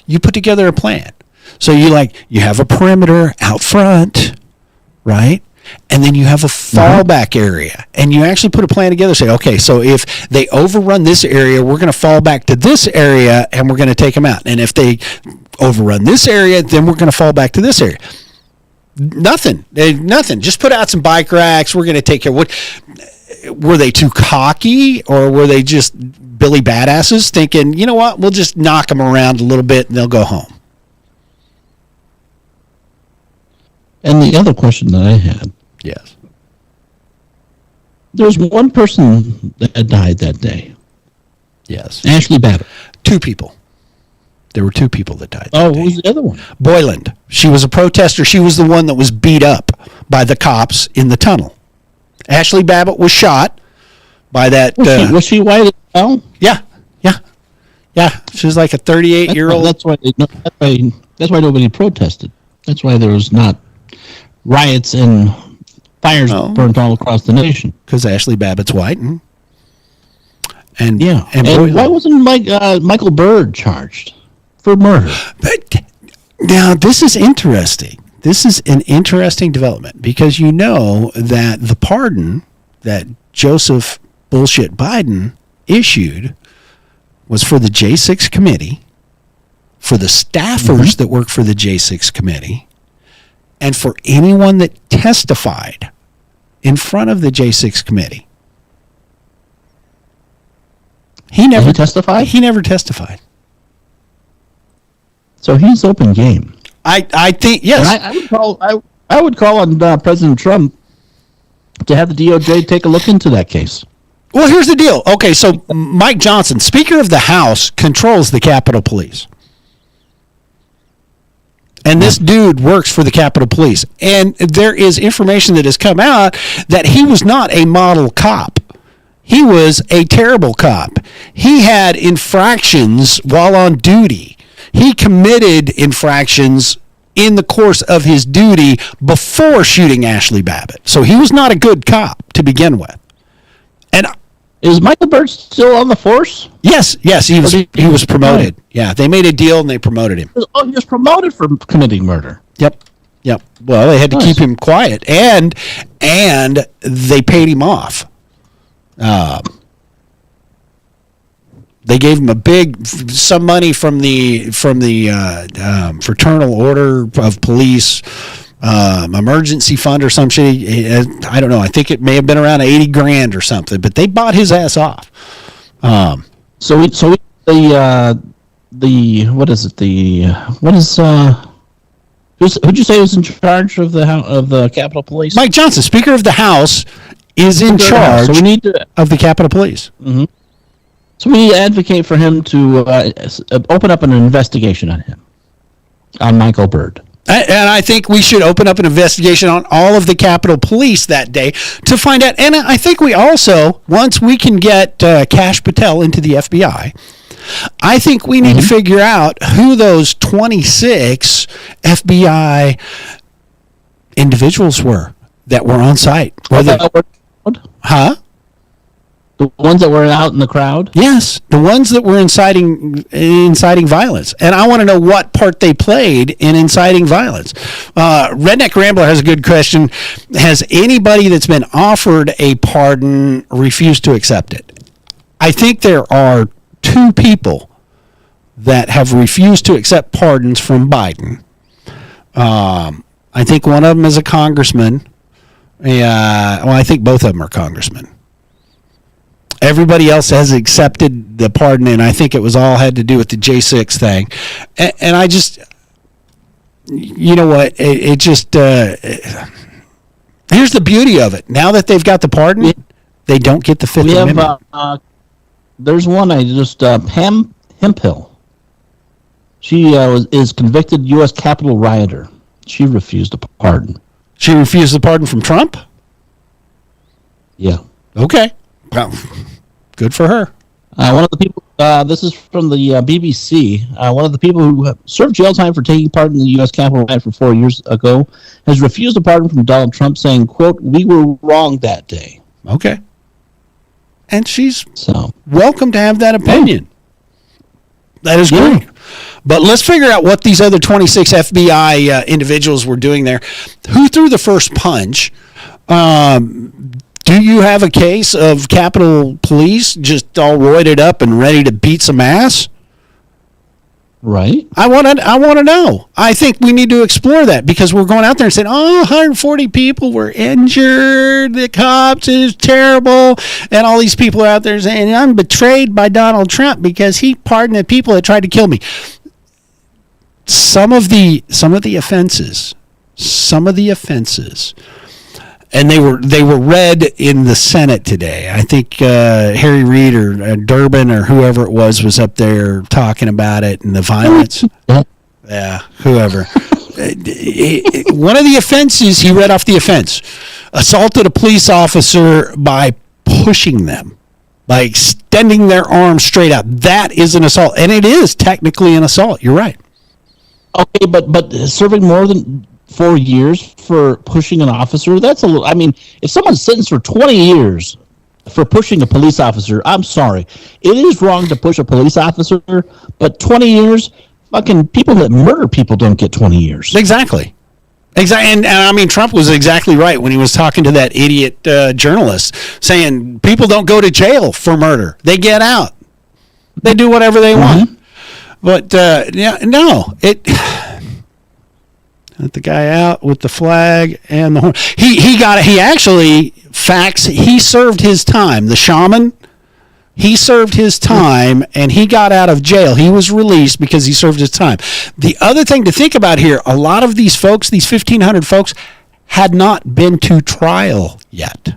A: you put together a plan. So you have a perimeter out front, right? And then you have a fallback area, and you actually put a plan together. Say, okay, so if they overrun this area, we're going to fall back to this area, and we're going to take them out. And if they overrun this area, then we're going to fall back to this area. Nothing. Just put out some bike racks. We're going to take care of what. Were they too cocky, or were they just Billy badasses thinking, you know what, we'll just knock them around a little bit and they'll go home?
B: And the other question that I had.
A: Yes.
B: There was one person that died that day.
A: Yes.
B: Ashley Babbitt.
A: 2 people. There were 2 people that died.
B: Oh, what was the other one?
A: Boyland. She was a protester. She was the one that was beat up by the cops in the tunnel. Ashley Babbitt was shot by that.
B: Was she white as well?
A: Yeah. She was like a 38-year-old.
B: That's why nobody protested. That's why there was not riots and fires burnt all across the nation.
A: Because Ashley Babbitt's white. And
B: why wasn't Michael Byrd charged for murder?
A: But now this is interesting. This is an interesting development, because you know that the pardon that Joseph Bullshit Biden issued was for the J6 committee, for the staffers that work for the J6 committee, and for anyone that testified in front of the J6 committee. He never
B: testified?
A: He never testified.
B: So he's open game.
A: I think, yes.
B: I would call on President Trump to have the DOJ take a look into that case.
A: Well, here's the deal. Okay, so Mike Johnson, Speaker of the House, controls the Capitol Police. And this dude works for the Capitol Police. And there is information that has come out that he was not a model cop. He was a terrible cop. He had infractions while on duty. He committed infractions in the course of his duty before shooting Ashley Babbitt. So he was not a good cop to begin with. And
B: is Michael Byrd still on the force?
A: Yes, he was promoted. Yeah, they made a deal and they promoted him.
B: Oh, he was promoted for committing murder.
A: Yep. Well, they had to keep him quiet, and they paid him off. They gave him some money from the Fraternal Order of Police emergency fund or some shit. I don't know. I think it may have been around $80,000 or something, but they bought his ass off.
B: Who'd you say was in charge of the Capitol Police?
A: Mike Johnson, Speaker of the House, is in charge of the Capitol Police.
B: Mm-hmm. So we need to advocate for him to open up an investigation on Michael Byrd.
A: And I think we should open up an investigation on all of the Capitol Police that day to find out. And I think we also, once we can get Kash Patel into the FBI, I think we need to figure out who those 26 FBI individuals were that were on site. Huh?
B: The ones that were out in the crowd?
A: Yes, the ones that were inciting violence. And I want to know what part they played in inciting violence. Redneck Rambler has a good question. Has anybody that's been offered a pardon refused to accept it? I think there are 2 people that have refused to accept pardons from Biden. I think one of them is a congressman. I think both of them are congressmen. Everybody else has accepted the pardon, and I think it was all had to do with the J6 thing. And I just, you know what, it just, here's the beauty of it. Now that they've got the pardon, they don't get the Fifth Amendment.
B: There's one, Pam Hemphill. She is convicted U.S. Capitol rioter. She refused a pardon.
A: She refused the pardon from Trump?
B: Yeah.
A: Okay. Well, good for her.
B: One of the people, this is from the BBC, one of the people who served jail time for taking part in the U.S. Capitol riot for 4 years ago has refused a pardon from Donald Trump, saying, quote, "We were wrong that day."
A: Okay. And she's
B: So
A: welcome to have that opinion. That is great. But let's figure out what these other 26 FBI individuals were doing there. Who threw the first punch? Do you have a case of Capitol Police just all roided up and ready to beat some ass?
B: Right.
A: I want to know. I think we need to explore that because we're going out there and saying, 140 people were injured. The cops is terrible. And all these people are out there saying, I'm betrayed by Donald Trump because he pardoned the people that tried to kill me. Some of the offenses, and they were read in the Senate today. I think Harry Reid or Durbin or whoever it was up there talking about it and the violence. Yeah, whoever. One of the offenses, he read off the offense. Assaulted a police officer by pushing them, by extending their arms straight out. That is an assault, and it is technically an assault. You're right.
B: Okay, but serving more than 4 years for pushing an officer, that's a little, I mean, if someone's sentenced for 20 years for pushing a police officer, I'm sorry. It is wrong to push a police officer, but 20 years, fucking people that murder people don't get 20 years.
A: Exactly. And I mean, Trump was exactly right when he was talking to that idiot journalist saying people don't go to jail for murder. They get out. They do whatever they want. But, let the guy out with the flag and the horn. He actually served his time. The shaman, he served his time and he got out of jail. He was released because he served his time. The other thing to think about here, a lot of these folks, these 1,500 folks, had not been to trial yet.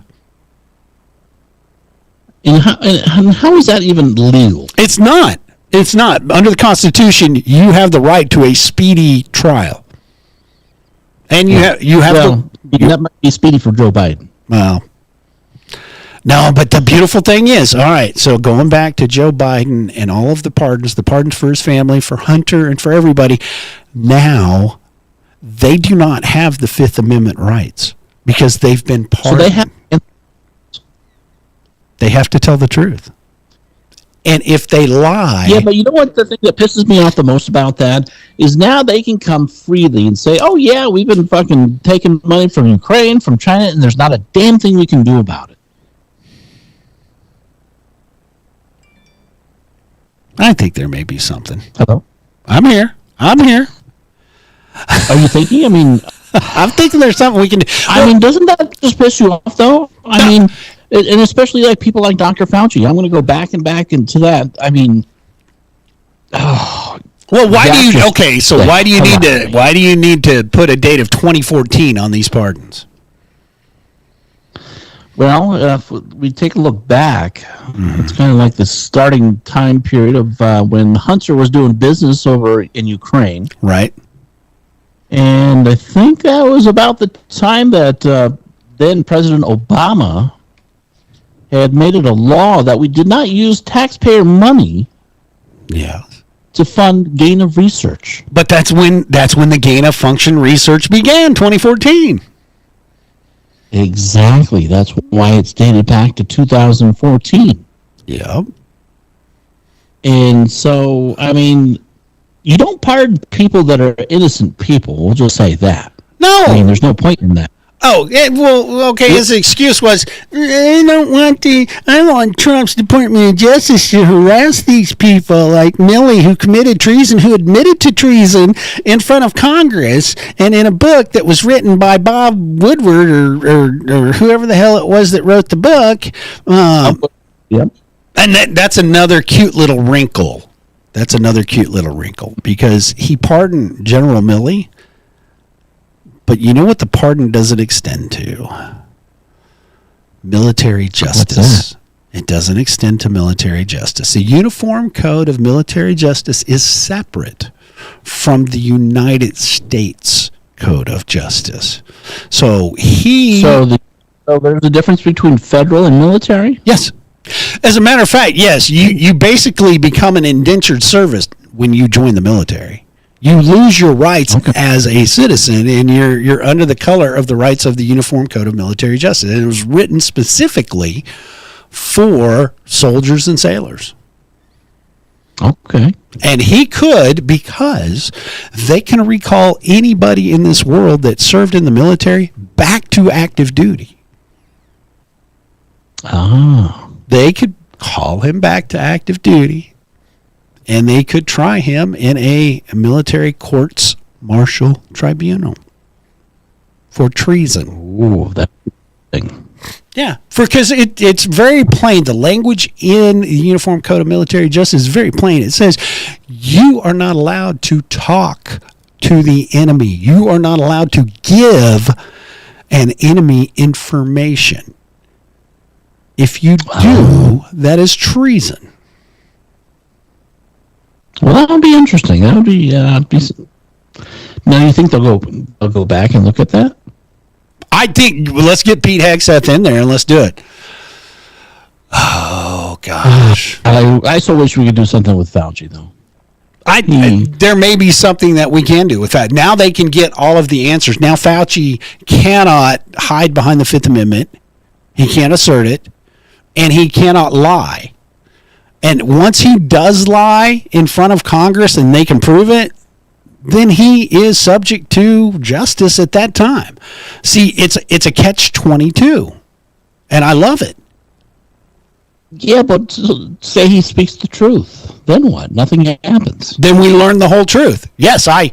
B: And how is that even legal?
A: It's not. It's not. Under the Constitution, you have the right to a speedy trial. And
B: that might be speedy for Joe Biden.
A: Well, no, but the beautiful thing is, all right, so going back to Joe Biden and all of the pardons for his family, for Hunter, and for everybody, now they do not have the Fifth Amendment rights because they've been pardoned. So they have to tell the truth. And if they lie...
B: Yeah, but you know what the thing that pisses me off the most about that is now they can come freely and say, oh, yeah, we've been fucking taking money from Ukraine, from China, and there's not a damn thing we can do about it.
A: I think there may be something.
B: Hello?
A: I'm here.
B: Are you thinking? I mean...
A: I'm thinking there's something we can do.
B: I mean, doesn't that just piss you off, though? I mean... And especially like people like Dr. Fauci. I'm going to go back into that. I mean,
A: well, why do you? Okay, so why do you need to put a date of 2014 on these pardons?
B: Well, if we take a look back, it's kind of like the starting time period of when Hunter was doing business over in Ukraine,
A: right?
B: And I think that was about the time that then President Obama had made it a law that we did not use taxpayer money to fund gain of research.
A: But that's when the gain of function research began, 2014.
B: Exactly. That's why it's dated back to 2014.
A: Yep.
B: And so, I mean, you don't pardon people that are innocent people. We'll just say that.
A: No.
B: I mean, there's no point in that.
A: Oh, well, okay, his excuse was, I want Trump's Department of Justice to harass these people like Milley, who committed treason, who admitted to treason in front of Congress, and in a book that was written by Bob Woodward or whoever the hell it was that wrote the book.
B: Yep.
A: And that's another cute little wrinkle. Because he pardoned General Milley. But you know what the pardon doesn't extend to? Military justice. It doesn't extend to military justice. The Uniform Code of Military Justice is separate from the United States Code of Justice. So
B: there's a difference between federal and military?
A: Yes. As a matter of fact, yes, you basically become an indentured servant when you join the military. You lose your rights as a citizen, and you're under the color of the rights of the Uniform Code of Military Justice. And it was written specifically for soldiers and sailors.
B: Okay.
A: And he could, because they can recall anybody in this world that served in the military back to active duty.
B: Ah.
A: They could call him back to active duty, and they could try him in a military courts martial tribunal for treason.
B: Ooh, that thing.
A: Yeah, because it's very plain. The language in the Uniform Code of Military Justice is very plain. It says you are not allowed to talk to the enemy. You are not allowed to give an enemy information. If you do, that is treason.
B: Well, that would be interesting. That would be. Now, you think they'll go back and look at that?
A: I think let's get Pete Hegseth in there and let's do it. Oh gosh,
B: I so wish we could do something with Fauci though.
A: There may be something that we can do with that. Now they can get all of the answers. Now Fauci cannot hide behind the Fifth Amendment. He can't assert it, and he cannot lie. And once he does lie in front of Congress and they can prove it, then he is subject to justice at that time. See, it's a catch-22, and I love it.
B: Yeah, but say he speaks the truth. Then what? Nothing happens.
A: Then we learn the whole truth. Yes, I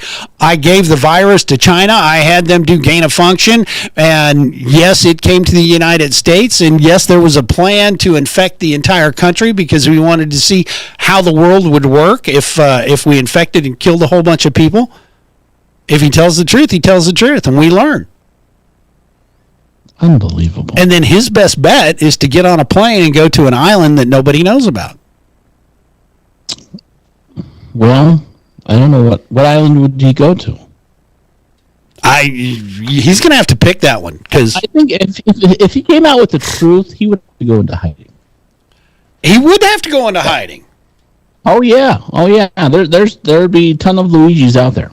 A: gave the virus to China. I had them do gain of function. And yes, it came to the United States. And yes, there was a plan to infect the entire country because we wanted to see how the world would work if we infected and killed a whole bunch of people. If he tells the truth, he tells the truth. And we learn.
B: Unbelievable.
A: And then his best bet is to get on a plane and go to an island that nobody knows about.
B: Well, I don't know what island would he go to.
A: He's going to have to pick that one because
B: I think if he came out with the truth, he would have to go into hiding.
A: He would have to go into hiding.
B: Oh yeah. There'd be a ton of Luigis out there.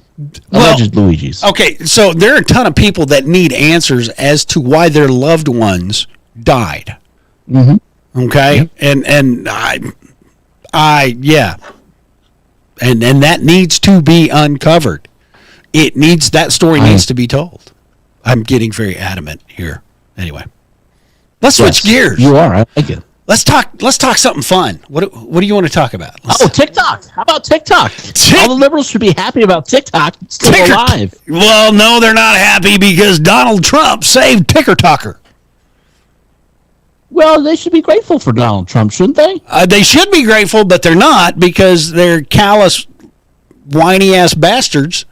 B: Alleged Luigis.
A: Okay, so there are a ton of people that need answers as to why their loved ones died.
B: Mm-hmm.
A: Okay, and and that needs to be uncovered. That story needs to be told. I'm getting very adamant here. Anyway, let's switch gears.
B: You are. I like it.
A: Let's talk something fun. What do you want to talk about?
B: TikTok. How about TikTok? All the liberals should be happy about TikTok. It's still alive.
A: Well, no, they're not happy because Donald Trump saved Ticker Talker.
B: Well, they should be grateful for Donald Trump, shouldn't they?
A: They should be grateful, but they're not because they're callous, whiny-ass bastards,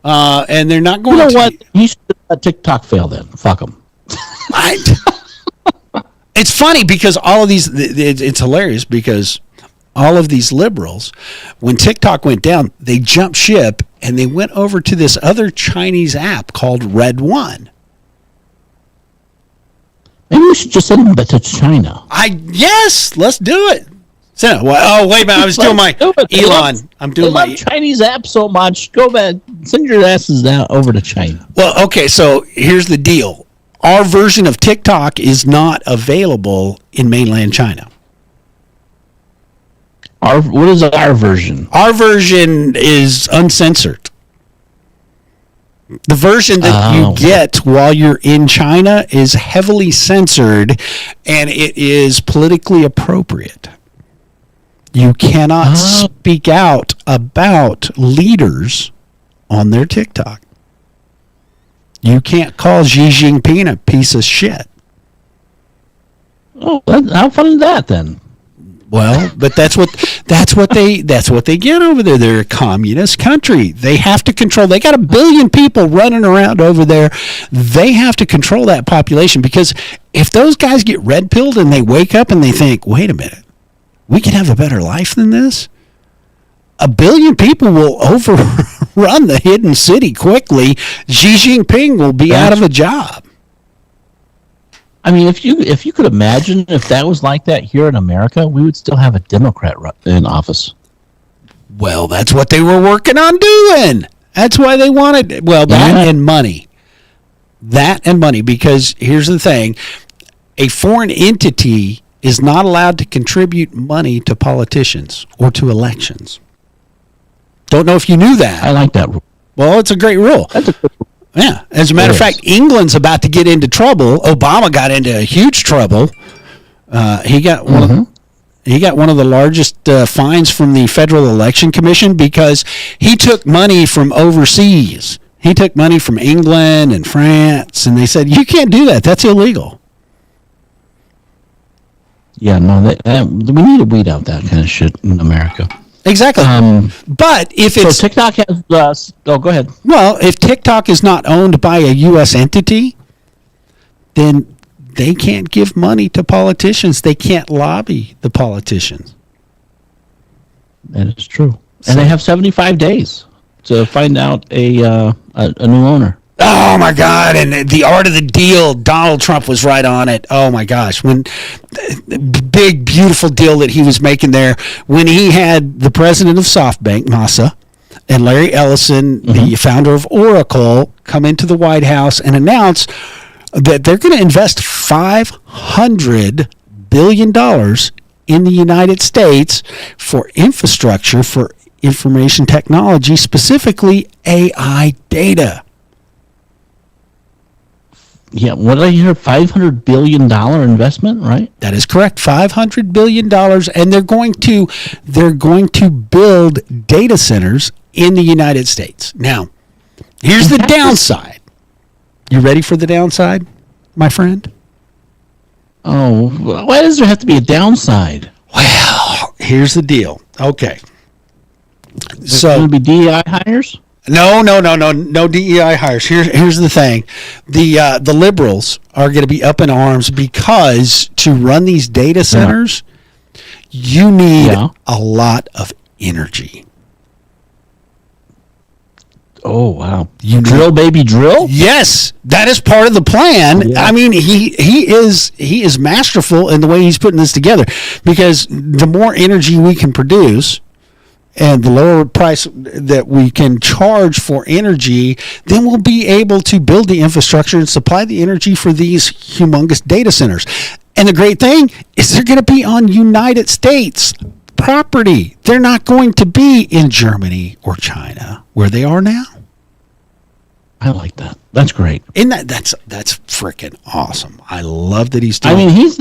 A: and they're not going to.
B: You know what? He should let TikTok fail then. Fuck them.
A: It's funny because all of these, it's hilarious because all of these liberals, when TikTok went down, they jumped ship and they went over to this other Chinese app called Red One.
B: Maybe we should just send them to China.
A: Yes, let's do it. Wait a minute, I was doing my Elon. I love
B: Chinese apps so much. Go back, send your asses down over to China.
A: Well, okay, so here's the deal. Our version of TikTok is not available in mainland China.
B: What is our version?
A: Our version is uncensored. The version that you get while you're in China is heavily censored, and it is politically appropriate. You cannot speak out about leaders on their TikTok. You can't call Xi Jinping a piece of shit.
B: Oh, how fun is that then?
A: Well, but that's what they get over there. They're a communist country. They have to control. They got 1 billion people running around over there. They have to control that population because if those guys get red pilled and they wake up and they think, "Wait a minute, we can have a better life than this," a billion people will overrun the hidden city quickly. Xi Jinping will be out of a job.
B: I mean, if you could imagine if that was like that here in America, we would still have a Democrat in office.
A: Well, that's what they were working on doing. That's why they wanted, that and money. That and money, because here's the thing. A foreign entity is not allowed to contribute money to politicians or to elections. Don't know if you knew that.
B: I like that rule.
A: Well, it's a great rule.
B: That's a good rule.
A: Yeah. As a matter of fact, England's about to get into trouble. Obama got into huge trouble. He got one of the largest fines from the Federal Election Commission because he took money from overseas. He took money from England and France, and they said, you can't do that. That's illegal.
B: Yeah, no, we need to weed out that kind of shit in America.
A: Exactly. But if it's...
B: So TikTok has... go ahead.
A: Well, if TikTok is not owned by a U.S. entity, then they can't give money to politicians. They can't lobby the politicians.
B: That is true. And they have 75 days to find out a new owner.
A: Oh, my God. And the art of the deal, Donald Trump was right on it. Oh, my gosh. When big, beautiful deal that he was making there, when he had the president of SoftBank, Massa, and Larry Ellison, the founder of Oracle, come into the White House and announce that they're going to invest $500 billion in the United States for infrastructure, for information technology, specifically AI data.
B: Yeah, what did I hear? $500 billion investment, right?
A: That is correct. $500 billion, and they're going to build data centers in the United States. Now, here's the downside. You ready for the downside, my friend?
B: Oh, why does there have to be a downside?
A: Well, here's the deal. Okay.
B: There's going to be DEI hires?
A: No DEI hires. Here's the thing. The liberals are going to be up in arms because to run these data centers, you need a lot of energy.
B: Oh, wow. You drill, baby, drill?
A: Yes, that is part of the plan. Yeah. I mean, he is masterful in the way he's putting this together because the more energy we can produce, and the lower price that we can charge for energy, then we'll be able to build the infrastructure and supply the energy for these humongous data centers. And the great thing is they're going to be on United States property. They're not going to be in Germany or China where they are now.
B: I like that. That's great.
A: That's freaking awesome. I love that he's doing.
B: I mean, he's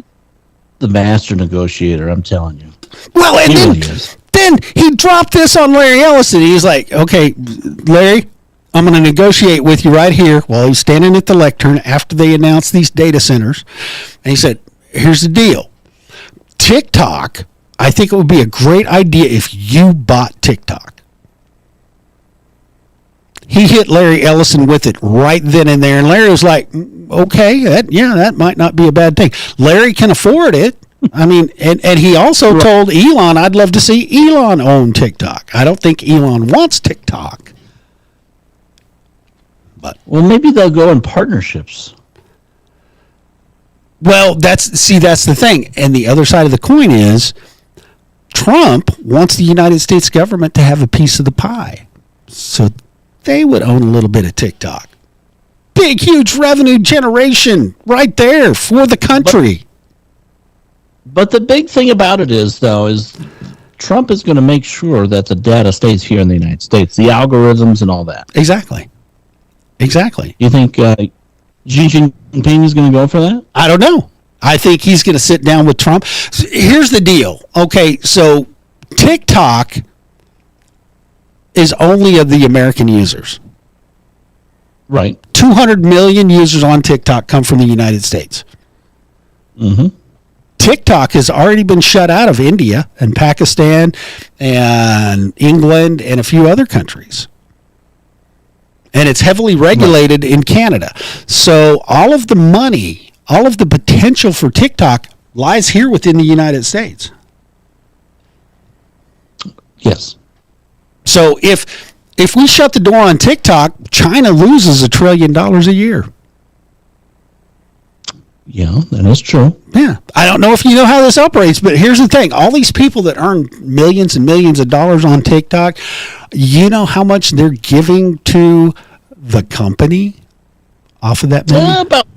B: the master negotiator, I'm telling you.
A: Well, and then he dropped this on Larry Ellison. He's like, okay, Larry, I'm going to negotiate with you right here while he's standing at the lectern after they announced these data centers. And he said, here's the deal. TikTok, I think it would be a great idea if you bought TikTok. He hit Larry Ellison with it right then and there. And Larry was like, okay, that might not be a bad thing. Larry can afford it. I mean, and he also told Elon, I'd love to see Elon own TikTok. I don't think Elon wants TikTok. But
B: maybe they'll go in partnerships.
A: Well, that's the thing. And the other side of the coin is Trump wants the United States government to have a piece of the pie. So they would own a little bit of TikTok. Big, huge revenue generation right there for the country.
B: But the big thing about it is Trump is going to make sure that the data stays here in the United States, the algorithms and all that.
A: Exactly.
B: You think Xi Jinping is going to go for that?
A: I don't know. I think he's going to sit down with Trump. Here's the deal. Okay, so TikTok is only of the American users.
B: Right.
A: 200 million users on TikTok come from the United States.
B: Mm-hmm.
A: TikTok has already been shut out of India and Pakistan and England and a few other countries. And it's heavily regulated in Canada. So all of the money, all of the potential for TikTok lies here within the United States.
B: Yes.
A: So if we shut the door on TikTok, China loses $1 trillion a year.
B: Yeah, that is true.
A: Yeah. I don't know if you know how this operates, but here's the thing. All these people that earn millions and millions of dollars on TikTok, you know how much they're giving to the company off of that money?
B: About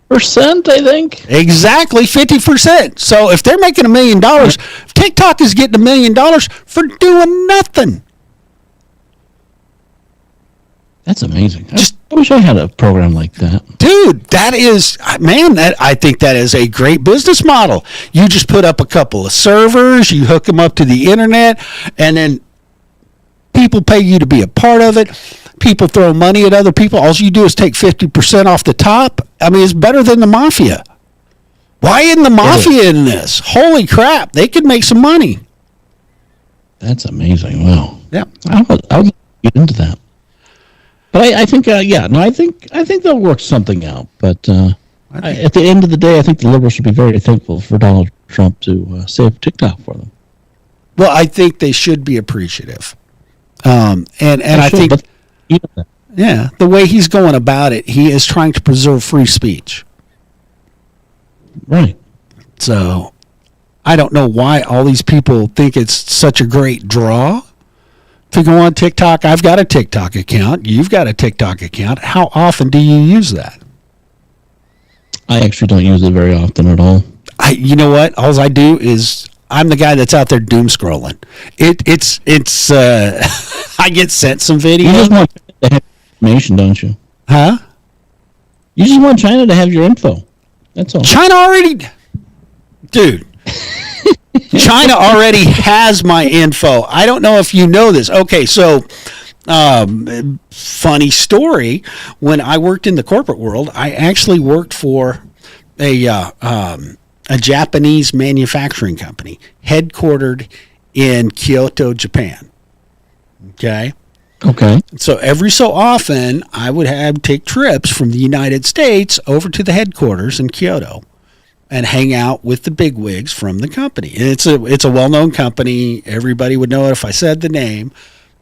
B: 50%, I think.
A: Exactly, 50%. So if they're making $1 million, TikTok is getting $1 million for doing nothing.
B: That's amazing. I wish I had a program like that.
A: Dude, that is, man, I think that is a great business model. You just put up a couple of servers, you hook them up to the internet, and then people pay you to be a part of it. People throw money at other people. All you do is take 50% off the top. I mean, it's better than the mafia. Why isn't the mafia in this? Holy crap, they could make some money.
B: That's amazing. Wow.
A: Yeah.
B: I'll get into that. But I think, I think they'll work something out. But at the end of the day, I think the liberals should be very thankful for Donald Trump to save TikTok for them.
A: Well, I think they should be appreciative. And I think, yeah, the way he's going about it, he is trying to preserve free speech.
B: Right.
A: So I don't know why all these people think it's such a great draw to go on TikTok. I've got a TikTok account. You've got a TikTok account. How often do you use that?
B: I actually don't use it very often at all.
A: You know what? All I do is I'm the guy that's out there doom scrolling. It's I get sent some videos.
B: You just want to have information, don't you?
A: Huh?
B: You just want China to have your info. That's all.
A: China already, dude. China already has my info. I don't know if you know this. Okay, so funny story. When I worked in the corporate world, I actually worked for a Japanese manufacturing company headquartered in Kyoto, Japan. Okay. So every so often, I would take trips from the United States over to the headquarters in Kyoto and hang out with the bigwigs from the company. And it's a well-known company. Everybody would know it if I said the name.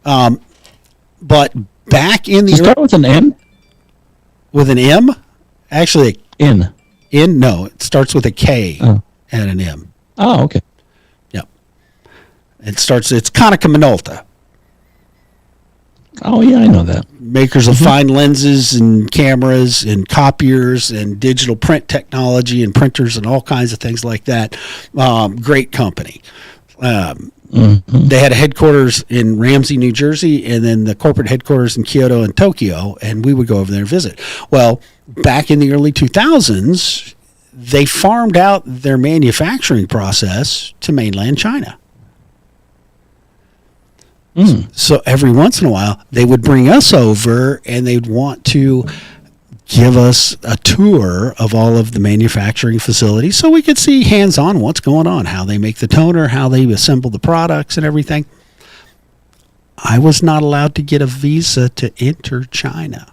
A: But back in the...
B: Does it start with an M?
A: With an M? Actually...
B: N.
A: No, it starts with a K and an M.
B: Oh, okay.
A: Yep. It's Konica Minolta.
B: Oh, yeah, I know that.
A: Makers of fine lenses and cameras and copiers and digital print technology and printers and all kinds of things like that. Great company. They had a headquarters in Ramsey, New Jersey, and then the corporate headquarters in Kyoto and Tokyo, and we would go over there and visit. Well, back in the early 2000s, they farmed out their manufacturing process to mainland China. So every once in a while, they would bring us over and they'd want to give us a tour of all of the manufacturing facilities so we could see hands-on what's going on, how they make the toner, how they assemble the products and everything. I was not allowed to get a visa to enter China.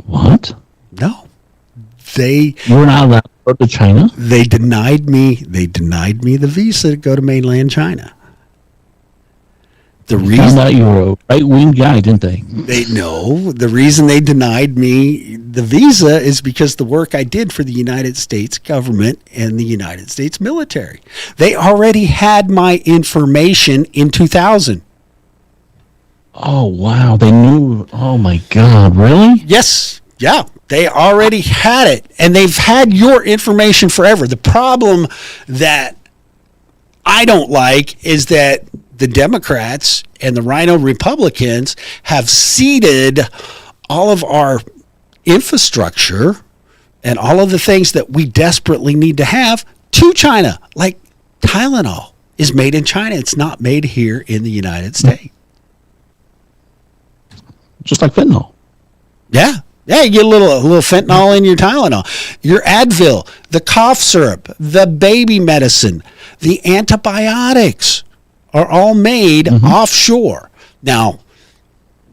B: What?
A: No.
B: You were not allowed to go to China?
A: They denied me the visa to go to mainland China.
B: Found out you were a right-wing guy, didn't they?
A: The reason they denied me the visa is because the work I did for the United States government and the United States military. They already had my information in 2000.
B: Oh, wow. They knew. Oh, my God. Really?
A: Yes. Yeah. They already had it. And they've had your information forever. The problem that I don't like is that the Democrats and the Rhino Republicans have ceded all of our infrastructure and all of the things that we desperately need to have to China. Like Tylenol is made in China. It's not made here in the United States.
B: Just like fentanyl.
A: Yeah. Yeah, you get a little fentanyl in your Tylenol. Your Advil, the cough syrup, the baby medicine, the antibiotics are all made offshore. Now,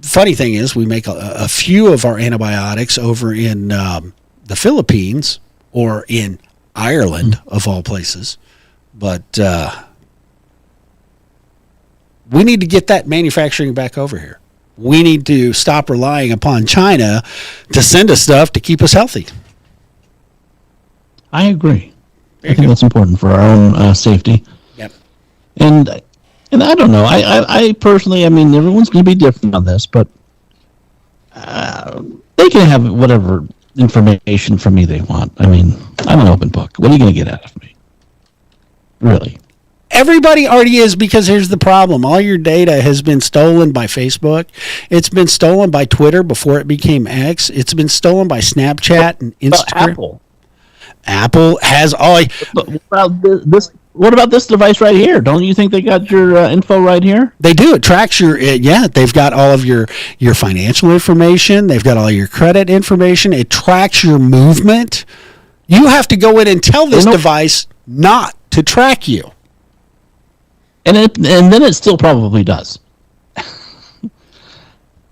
A: funny thing is, we make a few of our antibiotics over in the Philippines or in Ireland, of all places. But We need to get that manufacturing back over here. We need to stop relying upon China to send us stuff to keep us healthy.
B: I agree. I think that's important for our own safety.
A: Yep.
B: And I don't know. I personally, I mean, everyone's going to be different on this, but they can have whatever information from me they want. I mean, I'm an open book. What are you going to get out of me? Really?
A: Everybody already is, because here's the problem. All your data has been stolen by Facebook. It's been stolen by Twitter before it became X. It's been stolen by Snapchat and Instagram. Apple has all.
B: What about this device right here? Don't you think they got your info right here?
A: They do. It tracks your. They've got all of your financial information. They've got all your credit information. It tracks your movement. You have to go in and tell this device not to track you.
B: And then it still probably does.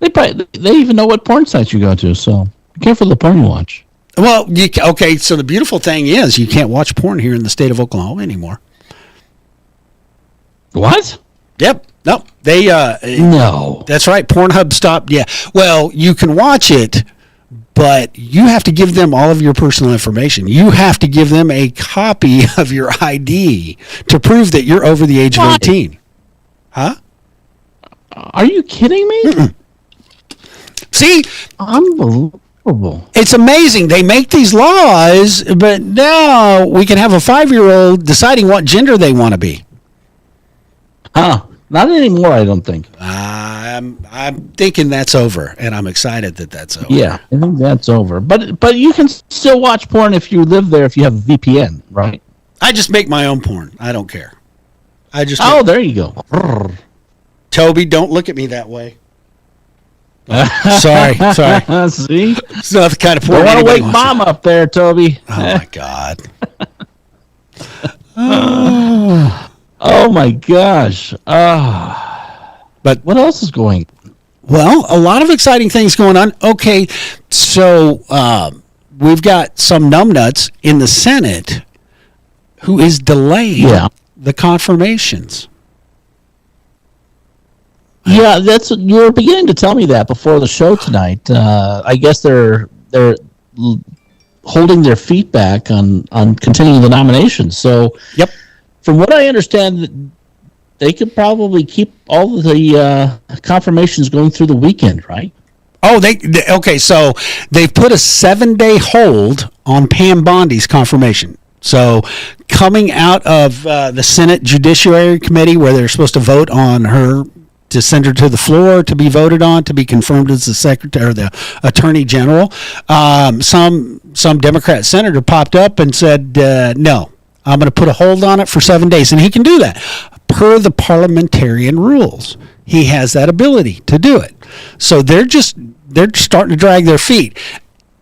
B: They even know what porn sites you go to, so be careful the porn you watch.
A: Well, so the beautiful thing is you can't watch porn here in the state of Oklahoma anymore.
B: What?
A: Yep. No.
B: No.
A: That's right. Pornhub stopped. Yeah. Well, you can watch it, but you have to give them all of your personal information. You have to give them a copy of your ID to prove that you're over the age of 18. Huh?
B: Are you kidding me?
A: Mm-mm. See?
B: Unbelievable.
A: It's amazing. They make these laws, but now we can have a 5-year-old deciding what gender they want to be.
B: Huh. Not anymore, I don't think.
A: I'm thinking that's over, and I'm excited that that's over.
B: Yeah, I think that's over. But you can still watch porn if you live there if you have a VPN, right?
A: I just make my own porn. I don't care.
B: There you go.
A: Toby, don't look at me that way. Sorry.
B: See?
A: It's not the kind of porn.
B: I want to wake Mom up there, Toby.
A: Oh my God.
B: Oh my gosh.
A: But
B: what else is going on?
A: Well, a lot of exciting things going on. Okay, so we've got some numbnuts in the Senate who is delaying the confirmations.
B: Yeah, you were beginning to tell me that before the show tonight. I guess they're holding their feet back on continuing the nominations. So,
A: yep.
B: From what I understand, they could probably keep all of the confirmations going through the weekend, right?
A: Oh, okay. So they've put a 7-day hold on Pam Bondi's confirmation. So coming out of the Senate Judiciary Committee, where they're supposed to vote on her to send her to the floor to be voted on to be confirmed as the secretary or the attorney general, some Democrat senator popped up and said, "No, I'm going to put a hold on it for 7 days," and he can do that per the parliamentarian rules. He has that ability to do it. So they're starting to drag their feet.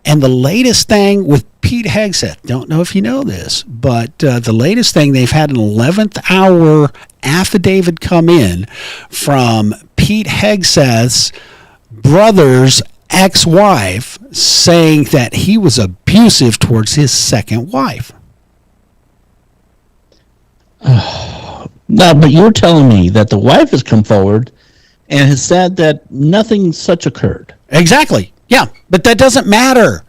A: And the latest thing with Pete Hegseth, don't know if you know this, but the latest thing, they've had an 11th hour affidavit come in from Pete Hegseth's brother's ex-wife saying that he was abusive towards his second wife.
B: No, but you're telling me that the wife has come forward and has said that nothing such occurred.
A: Exactly. Yeah, but that doesn't matter.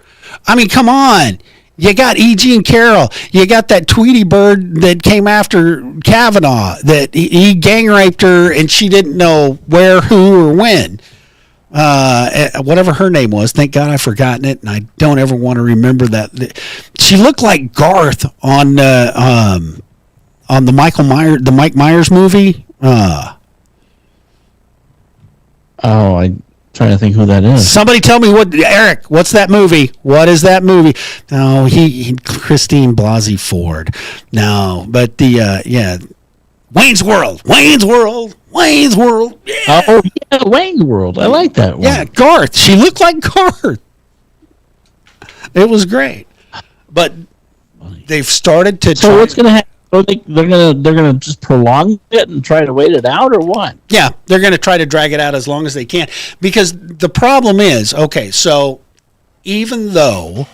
A: I mean, come on. You got E.G. and Carroll. You got that Tweety bird that came after Kavanaugh, that he gang raped her and she didn't know where, who, or when. Whatever her name was. Thank God I've forgotten it, and I don't ever want to remember that. She looked like Garth on the Mike Myers movie.
B: I'm trying to think who that is.
A: Somebody tell me Eric, what's that movie? What is that movie? No, he Christine Blasey Ford. No, but Wayne's World. Yeah.
B: Oh, yeah, Wayne's World. I like that one.
A: Yeah, Garth. She looked like Garth. It was great. But they've started to
B: So what's going to happen? They're gonna just prolong it and try to wait it out, or what?
A: Yeah, they're going to try to drag it out as long as they can, because the problem is, okay, so even though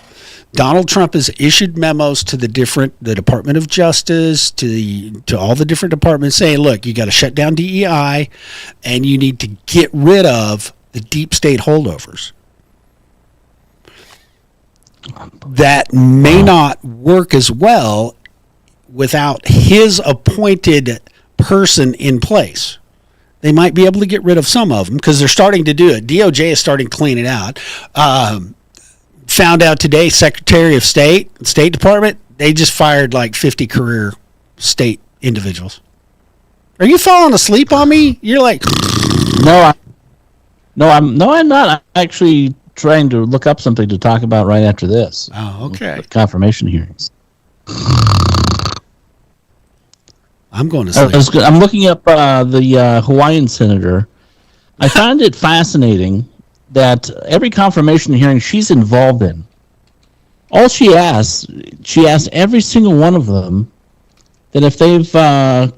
A: Donald Trump has issued memos to the Department of Justice, to all the different departments saying, look, you got to shut down DEI and you need to get rid of the deep state holdovers. That may not work as well without his appointed person in place. They might be able to get rid of some of them because they're starting to do it. DOJ is starting to clean it out. Found out today, Secretary of State Department, they just fired like 50 career state individuals. Are you falling asleep on me? You're like,
B: I'm not. I'm actually trying to look up something to talk about right after this.
A: oh, okay.
B: Confirmation hearings.
A: I'm going to sleep.
B: I'm looking up the Hawaiian senator. I find it fascinating that every confirmation hearing she's involved in, all she asked every single one of them that if they've ever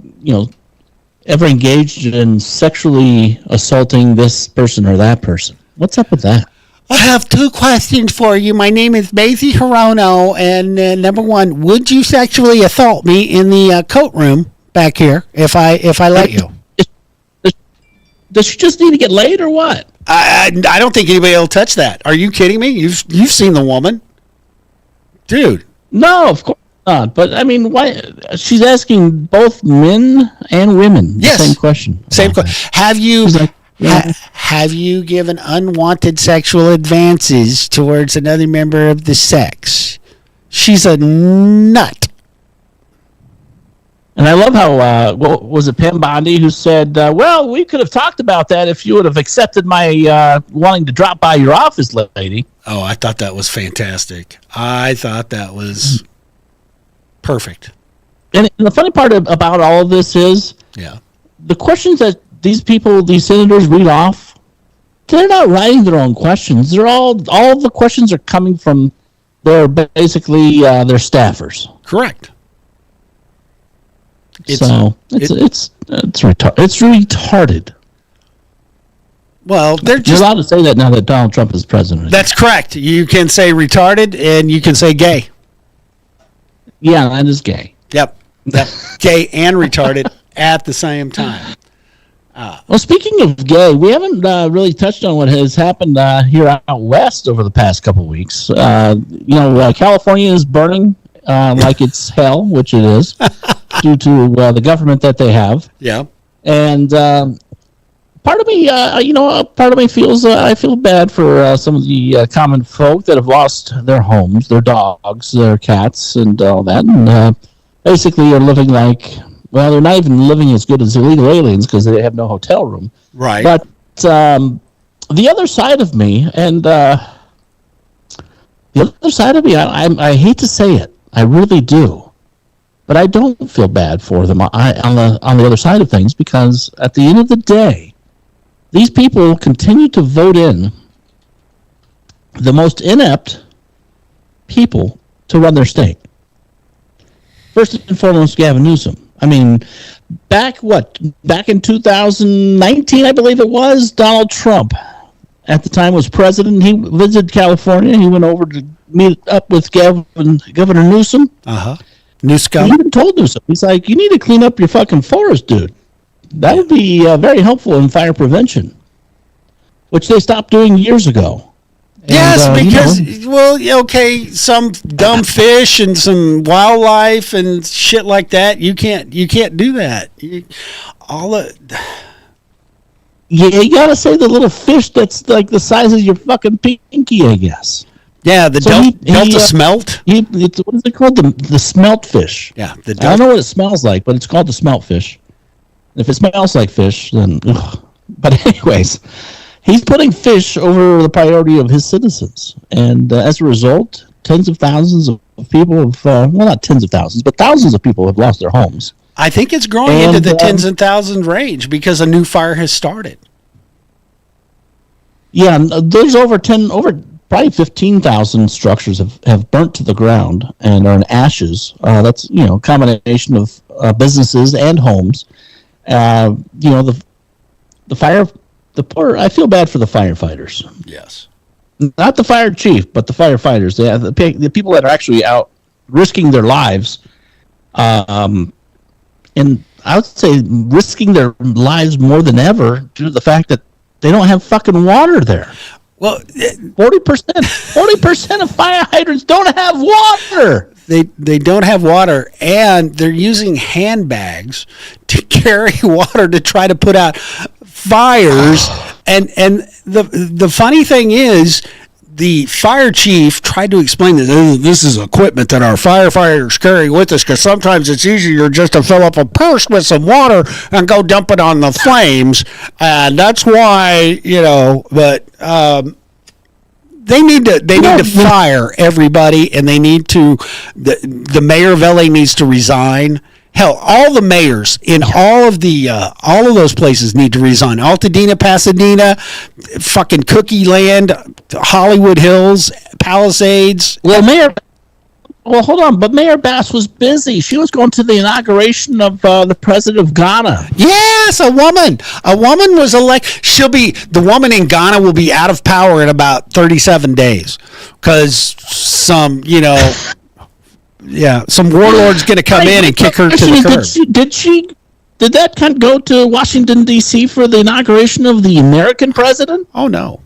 B: engaged in sexually assaulting this person or that person. What's up with that?
A: I have 2 questions for you. My name is Maisie Hirono, and number 1, would you sexually assault me in the coat room back here if I let you?
B: Does she just need to get laid or what?
A: I don't think anybody will touch that. Are you kidding me? You've seen the woman, dude.
B: No, of course not. But I mean, why? She's asking both men and women the same question.
A: Same question. Have you have you given unwanted sexual advances towards another member of the sex? She's a nut.
B: And I love how, was it Pam Bondi who said, well, we could have talked about that if you would have accepted my wanting to drop by your office, lady.
A: Oh, I thought that was fantastic. I thought that was perfect.
B: And the funny part about all of this is the questions that these senators read off, they're not writing their own questions. They're all the questions are coming from their staffers.
A: Correct.
B: It's retarded.
A: Well,
B: you're allowed to say that now that Donald Trump is president.
A: That's correct. You can say retarded and you can say gay.
B: Yeah, that is gay.
A: Yep. Gay and retarded at the same time.
B: Well, speaking of gay, we haven't really touched on what has happened here out west over the past couple of weeks. California is burning like it's hell, which it is, due to the government that they have.
A: Yeah.
B: And part of me, feels I feel bad for some of the common folk that have lost their homes, their dogs, their cats, and all that, and basically are living like. Well, they're not even living as good as illegal aliens because they have no hotel room.
A: Right.
B: But the other side of me, I hate to say it, I really do, but I don't feel bad for them on the other side of things because at the end of the day, these people continue to vote in the most inept people to run their state. First and foremost, Gavin Newsom. I mean, back in 2019, I believe it was, Donald Trump at the time was president. He visited California. He went over to meet up with Governor Newsom.
A: Newsom.
B: He even told Newsom, he's like, you need to clean up your fucking forest, dude. That would be very helpful in fire prevention, which they stopped doing years ago.
A: Yes, because some dumb fish and some wildlife and shit like that. You can't do that. You
B: gotta say the little fish that's like the size of your fucking pinky, I guess.
A: Yeah, the Delta smelt.
B: What is it called? The smelt fish.
A: Yeah,
B: I don't know what it smells like, but it's called the smelt fish. If it smells like fish, then. Ugh. But anyways. He's putting fish over the priority of his citizens. And as a result, tens of thousands of people have, not tens of thousands, but thousands of people have lost their homes.
A: I think it's growing into the tens of thousands range because a new fire has started. Yeah,
B: there's over probably 15,000 structures have burnt to the ground and are in ashes. That's, a combination of businesses and homes. The fire... I feel bad for the firefighters.
A: Yes.
B: Not the fire chief, but the firefighters. The people that are actually out risking their lives. And I would say risking their lives more than ever due to the fact that they don't have fucking water there.
A: Well,
B: 40% of fire hydrants don't have water.
A: They don't have water, and they're using handbags to carry water to try to put out fires. And the funny thing is, the fire chief tried to explain that this is equipment that our firefighters carry with us, because sometimes it's easier just to fill up a purse with some water and go dump it on the flames. And that's why, but they need to fire everybody, and they need to, the mayor of LA needs to resign. Hell, all the mayors in all of those places need to resign. Altadena, Pasadena, fucking Cookie Land, Hollywood Hills, Palisades.
B: Hold on, but Mayor Bass was busy. She was going to the inauguration of the president of Ghana.
A: Yes, a woman. A woman was elected. The woman in Ghana will be out of power in about 37 days because some warlord's going to come in and kick her to the curb.
B: Did that kind of go to Washington, D.C. for the inauguration of the American president?
A: Oh, no.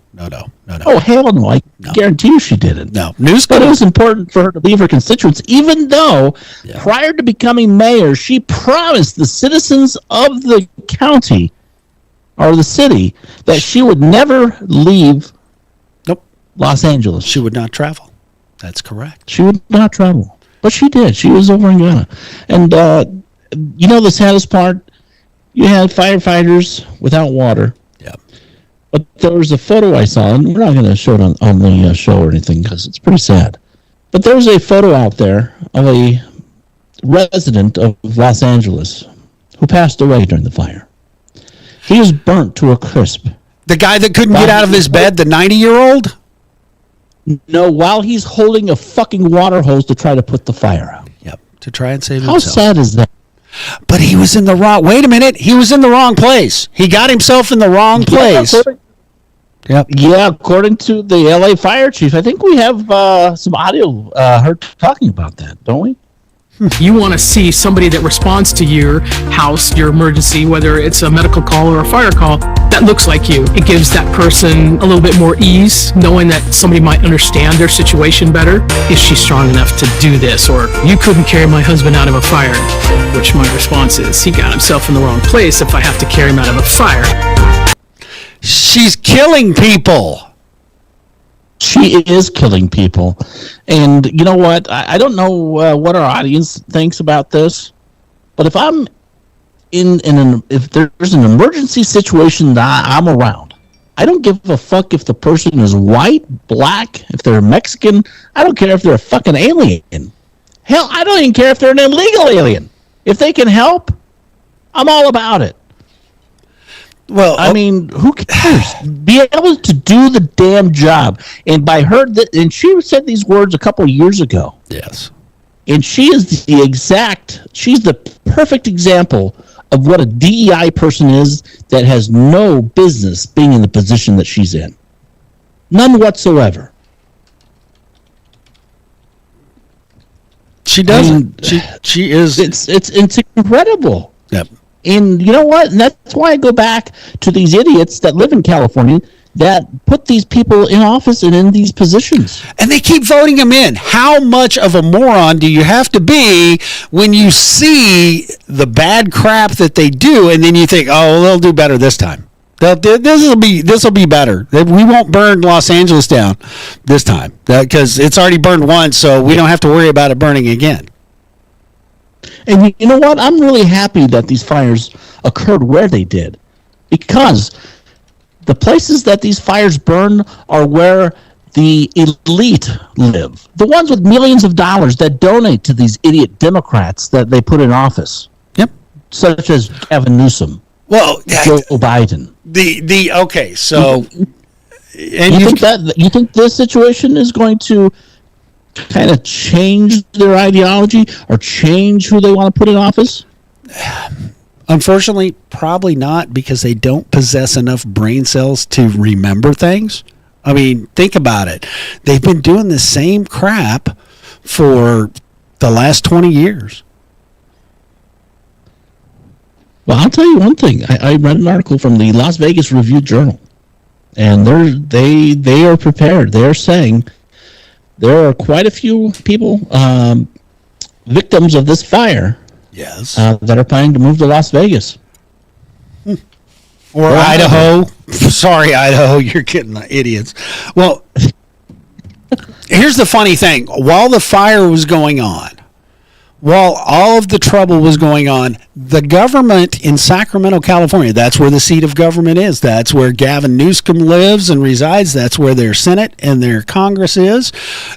B: Oh, hell no. I guarantee you she didn't.
A: No.
B: But it was important for her to leave her constituents, even though prior to becoming mayor, she promised the citizens of the county or the city that she would never leave Los Angeles.
A: She would not travel. That's correct.
B: She would not travel. But she did. She was over in Ghana. And the saddest part? You had firefighters without water.
A: Yeah.
B: But there was a photo I saw, and we're not going to show it on the show or anything because it's pretty sad. But there was a photo out there of a resident of Los Angeles who passed away during the fire. He was burnt to a crisp.
A: The guy that couldn't get out of his bed, the 90-year-old?
B: No, while he's holding a fucking water hose to try to put the fire out.
A: Yep, to try and save
B: himself.
A: How
B: sad is that?
A: But he was in the wrong... Wait a minute. He was in the wrong place. He got himself in the wrong place.
B: Yeah, according to the LA fire chief. I think we have some audio her talking about that, don't we?
D: You want to see somebody that responds to your house, your emergency, whether it's a medical call or a fire call, that looks like you. It gives that person a little bit more ease, knowing that somebody might understand their situation better. Is she strong enough to do this? Or, you couldn't carry my husband out of a fire, which my response is, he got himself in the wrong place if I have to carry him out of a fire.
A: She's killing people.
B: She is killing people. And you know what? I don't know what our audience thinks about this, but if I'm if there's an emergency situation that I'm around, I don't give a fuck if the person is white, black, if they're Mexican. I don't care if they're a fucking alien. Hell, I don't even care if they're an illegal alien. If they can help, I'm all about it.
A: Well,
B: I mean, who cares? Be able to do the damn job. And by her, and she said these words a couple of years ago.
A: Yes.
B: And she's the perfect example of what a DEI person is that has no business being in the position that she's in. None whatsoever.
A: She doesn't. She is.
B: It's incredible.
A: Yep.
B: And you know what? And that's why I go back to these idiots that live in California that put these people in office and in these positions.
A: And they keep voting them in. How much of a moron do you have to be when you see the bad crap that they do, and then you think, oh, they'll do better this time. This will be better. We won't burn Los Angeles down this time because it's already burned once, so we don't have to worry about it burning again.
B: And you know what? I'm really happy that these fires occurred where they did, because the places that these fires burn are where the elite live. The ones with millions of dollars that donate to these idiot Democrats that they put in office.
A: Yep.
B: Such as Gavin Newsom.
A: Well,
B: Joe Biden.
A: Okay, so and
B: you think this situation is going to kind of change their ideology or change who they want to put in office?
A: Unfortunately, probably not, because they don't possess enough brain cells to remember things I mean, think about it. They've been doing the same crap for the last 20 years.
B: Well, I'll tell you one thing. I read an article from the Las Vegas Review-Journal, and they are prepared. They're saying there are quite a few people, victims of this fire,
A: Yes.
B: that are planning to move to Las Vegas.
A: Or Idaho. Sorry, Idaho, you're getting the idiots. Well, here's the funny thing. While the fire was going on, while all of the trouble was going on, the government in Sacramento, California, that's where the seat of government is. That's where Gavin Newsom lives and resides. That's where their Senate and their Congress is.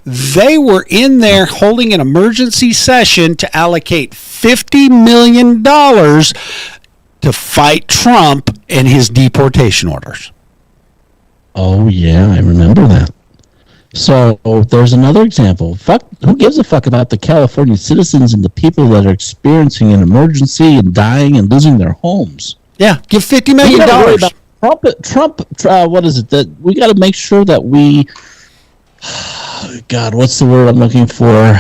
A: They were in there holding an emergency session to allocate $50 million to fight Trump and his deportation orders.
B: Oh, yeah, I remember that. So there's another example. Who gives a fuck about the California citizens and the people that are experiencing an emergency and dying and losing their homes?
A: Yeah, give $50 million.
B: Trump, what is it? That we got to make sure that we, God, what's the word I'm looking for?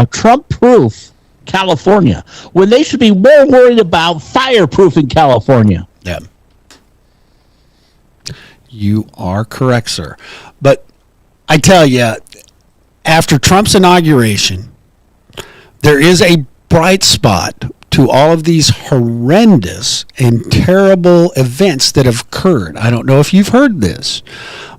B: Trump-proof California, when they should be more worried about fireproofing California.
A: Yeah. You are correct, sir. But I tell you, after Trump's inauguration, there is a bright spot to all of these horrendous and terrible events that have occurred. I don't know if you've heard this,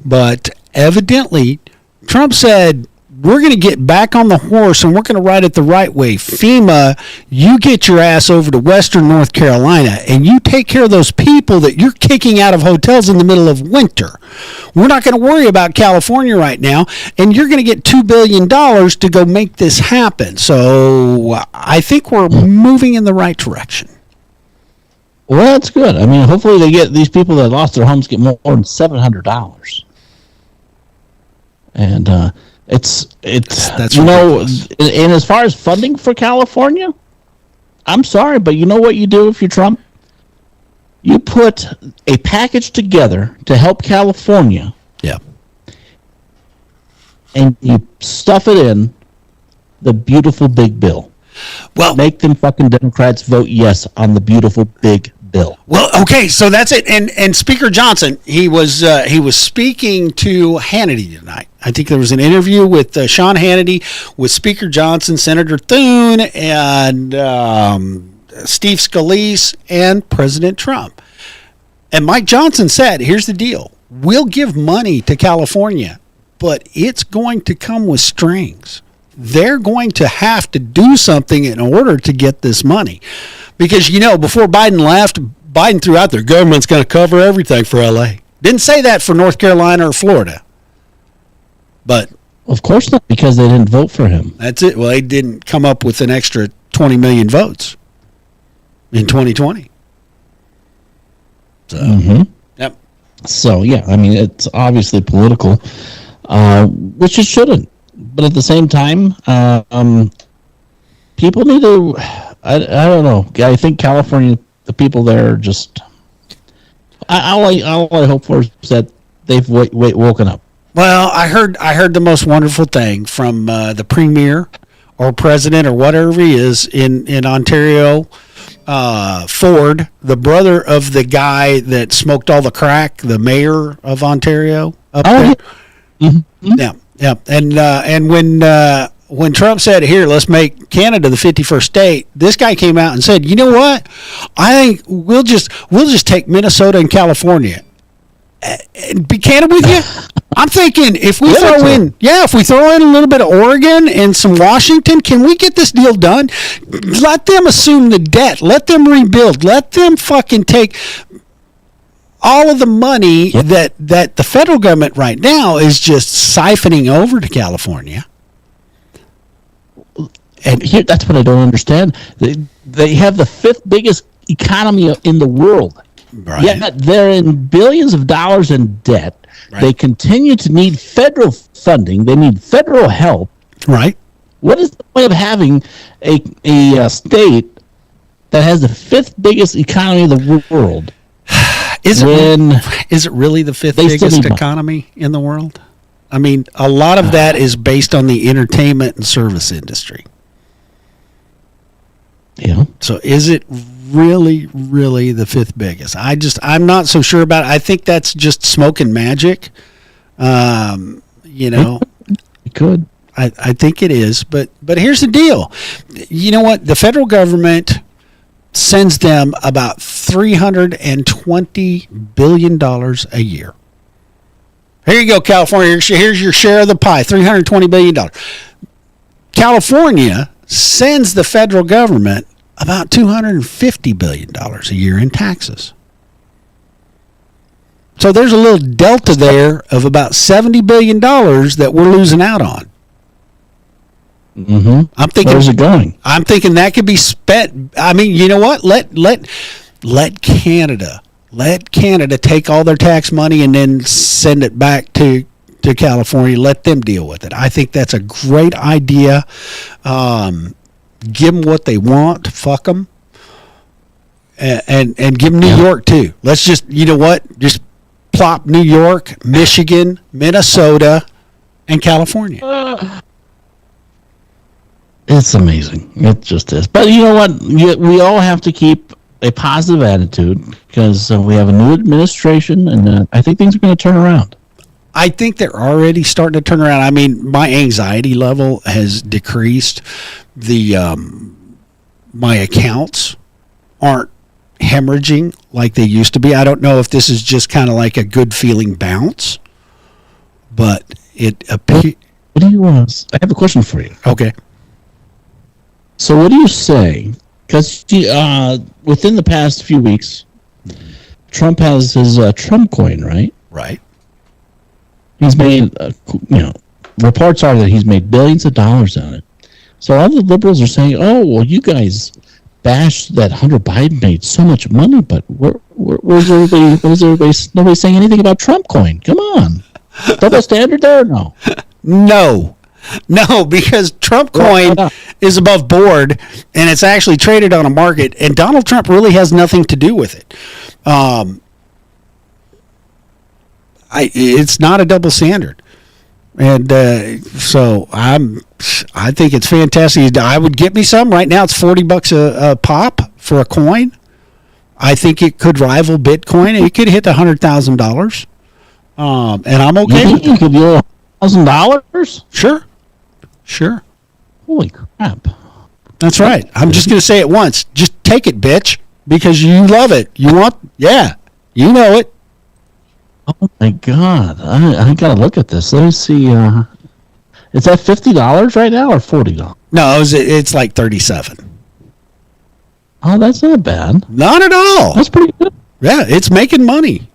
A: but evidently Trump said, we're going to get back on the horse and we're going to ride it the right way. FEMA, you get your ass over to Western North Carolina and you take care of those people that you're kicking out of hotels in the middle of winter. We're not going to worry about California right now, and you're going to get $2 billion to go make this happen. So I think we're moving in the right direction.
B: Well, that's good. I mean, hopefully they get these people that lost their homes get more than $700. And, It's
A: that's
B: you know,
A: ridiculous.
B: And as far as funding for California, I'm sorry, but you know what you do if you're Trump? You put a package together to help California.
A: Yeah.
B: And you stuff it in the beautiful big bill.
A: Well,
B: make them fucking Democrats vote yes on the beautiful big bill.
A: Well, okay, so that's it. And Speaker Johnson, he was speaking to Hannity tonight. I think there was an interview with Sean Hannity with Speaker Johnson, Senator Thune, and Steve Scalise, and President Trump. And Mike Johnson said, here's the deal. We'll give money to California, but it's going to come with strings. They're going to have to do something in order to get this money. Because, you know, before Biden left, Biden threw out there, government's going to cover everything for L.A. Didn't say that for North Carolina or Florida. But
B: of course not, because they didn't vote for him.
A: That's it. Well, they didn't come up with an extra 20 million votes in 2020. So, Yep.
B: So, yeah, I mean, it's obviously political, which it shouldn't. But at the same time, people need to, I don't know. I think California, the people there are just, all I hope for is that they've woken up.
A: Well, I heard the most wonderful thing from the premier or president or whatever he is in Ontario, Ford, the brother of the guy that smoked all the crack, the mayor of Ontario up there. Mm-hmm. Yeah. And when Trump said, here, let's make Canada the 51st state, this guy came out and said, you know what? I think we'll just take Minnesota and California. And be candid with you, I'm thinking if we throw in a little bit of Oregon and some Washington, can we get this deal done? Let them assume the debt. Let them rebuild. Let them fucking take all of the money that the federal government right now is just siphoning over to California.
B: And here, that's what I don't understand. They have the fifth biggest economy in the world.
A: Right.
B: Yet they're in billions of dollars in debt. Right. They continue to need federal funding. They need federal help.
A: Right.
B: What is the point of having a state that has the fifth biggest economy in the world
A: Is it really the fifth
B: They still
A: biggest
B: need
A: economy in the world? I mean, a lot of that is based on the entertainment and service industry.
B: Yeah.
A: So is it really, really the fifth biggest? I'm not so sure about it. I think that's just smoke and magic. You know,
B: It could.
A: I think it is. But here's the deal. You know what? The federal government sends them about $320 billion a year. Here you go, California. Here's your share of the pie, $320 billion. California sends the federal government about $250 billion a year in taxes. So there's a little delta there of about $70 billion that we're losing out on.
B: Mm-hmm.
A: I'm thinking,
B: where's it going?
A: I'm thinking that could be spent. I mean, you know what? Let Canada take all their tax money and then send it back to California. Let them deal with it. I think that's a great idea. Give them what they want. Fuck them. And give them New York too. Let's just, you know what? Just plop New York, Michigan, Minnesota, and California.
B: It's amazing. It just is. But you know what? We all have to keep a positive attitude because we have a new administration, and I think things are going to turn around.
A: I think they're already starting to turn around. I mean, my anxiety level has decreased. My accounts aren't hemorrhaging like they used to be. I don't know if this is just kind of like a good feeling bounce, but it appears.
B: What do you want? I have a question for you.
A: Okay.
B: So what do you say? Because within the past few weeks, Trump has his Trump coin, right?
A: Right.
B: He's made, reports are that he's made billions of dollars on it. So all the liberals are saying, "Oh, well, you guys bashed that Hunter Biden made so much money, but where's everybody? Nobody's saying anything about Trump coin. Come on, double standard there or no?"
A: No, because Trump coin is above board, and it's actually traded on a market, and Donald Trump really has nothing to do with it. It's not a double standard, and so I think it's fantastic. I would get me some right now. It's $40 a pop for a coin. I think it could rival Bitcoin. It could hit $100,000, and I'm okay.
B: You think you could do $1,000?
A: Sure.
B: Holy crap!
A: That's right. I'm just going to say it once. Just take it, bitch, because you love it. You want, you know it.
B: Oh my God! I gotta look at this. Let me see. Is that $50 right now or $40?
A: No, it's like 37.
B: Oh, that's not bad.
A: Not at all.
B: That's pretty good.
A: Yeah, it's making money.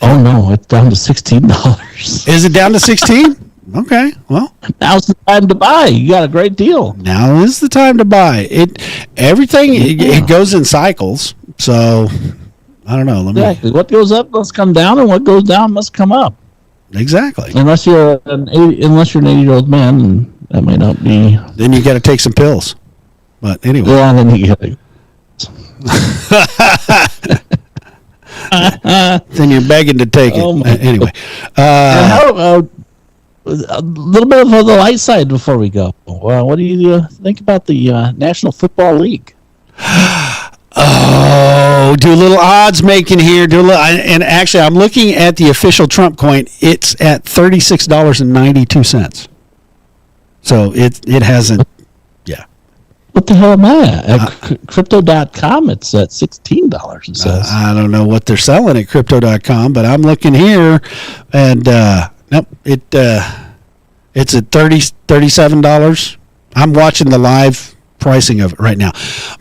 B: Oh no, it's down to $16.
A: Is it down to 16? Okay, well,
B: Now's the time to buy. You got a great deal.
A: now is the time to buy it. Everything it goes in cycles, so I don't know.
B: Exactly. What goes up must come down, and what goes down must come up.
A: Exactly.
B: Unless you're an 80-year-old man, and that might not be.
A: Then you got to take some pills. But anyway,
B: Yeah, then you get it.
A: then you're begging to take it.
B: Oh, my
A: Anyway,
B: And how, a little bit of the light side before we go. What do you think about the National Football League?
A: oh, do a little odds making here. And actually, I'm looking at the official Trump coin. It's at $36.92. So it hasn't. Yeah.
B: What the hell am I at? At Crypto.com, it's at $16, it says.
A: I don't know what they're selling at Crypto.com, but I'm looking here, and nope, it's at $37. I'm watching the live pricing of it right now.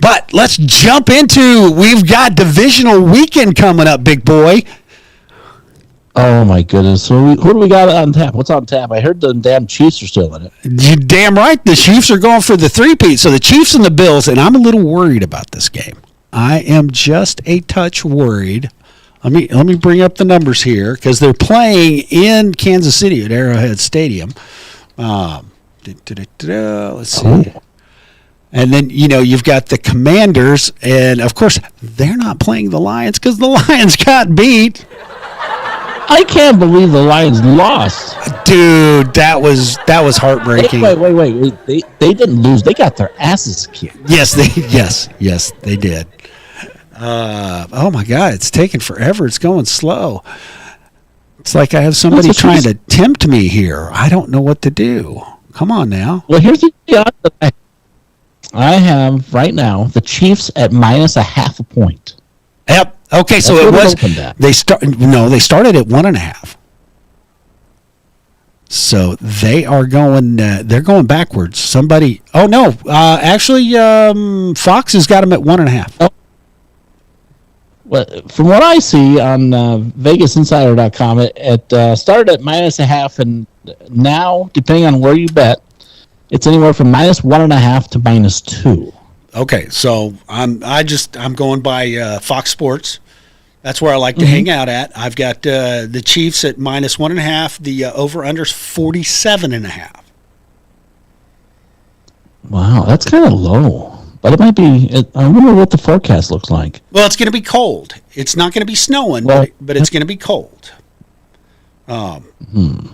A: But let's jump into, we've got divisional weekend coming up, big boy.
B: Oh, my goodness. So who do we got on tap? What's on tap? I heard the damn Chiefs are still in it.
A: You're damn right. The Chiefs are going for the three-peat. So the Chiefs and the Bills, and I'm a little worried about this game. I am just a touch worried. Let me bring up the numbers here because they're playing in Kansas City at Arrowhead Stadium. Let's see. And then, you've got the Commanders, and of course, they're not playing the Lions because the Lions got beat.
B: I can't believe the Lions lost.
A: Dude, that was heartbreaking.
B: Wait. They didn't lose. They got their asses kicked.
A: Yes, they did. Oh my God, it's taking forever. It's going slow. It's like I have somebody trying to tempt me here. I don't know what to do. Come on now.
B: Well, here's the odds. I have right now the Chiefs at -0.5 point.
A: Yep. Okay, so it was they started at 1.5. So they are going. They're going backwards. Somebody. Oh no! Actually, Fox has got them at 1.5.
B: Oh. Well, from what I see on VegasInsider.com, it started at -0.5, and now, depending on where you bet, it's anywhere from -1.5 to -2.
A: Okay, so I'm going by Fox Sports. That's where I like to hang out at. I've got the Chiefs at -1.5. The over/under's 47.5.
B: Wow, that's kind of low. But it might be. I wonder what the forecast looks like.
A: Well, it's going to be cold. It's not going to be snowing, but it's going to be cold. And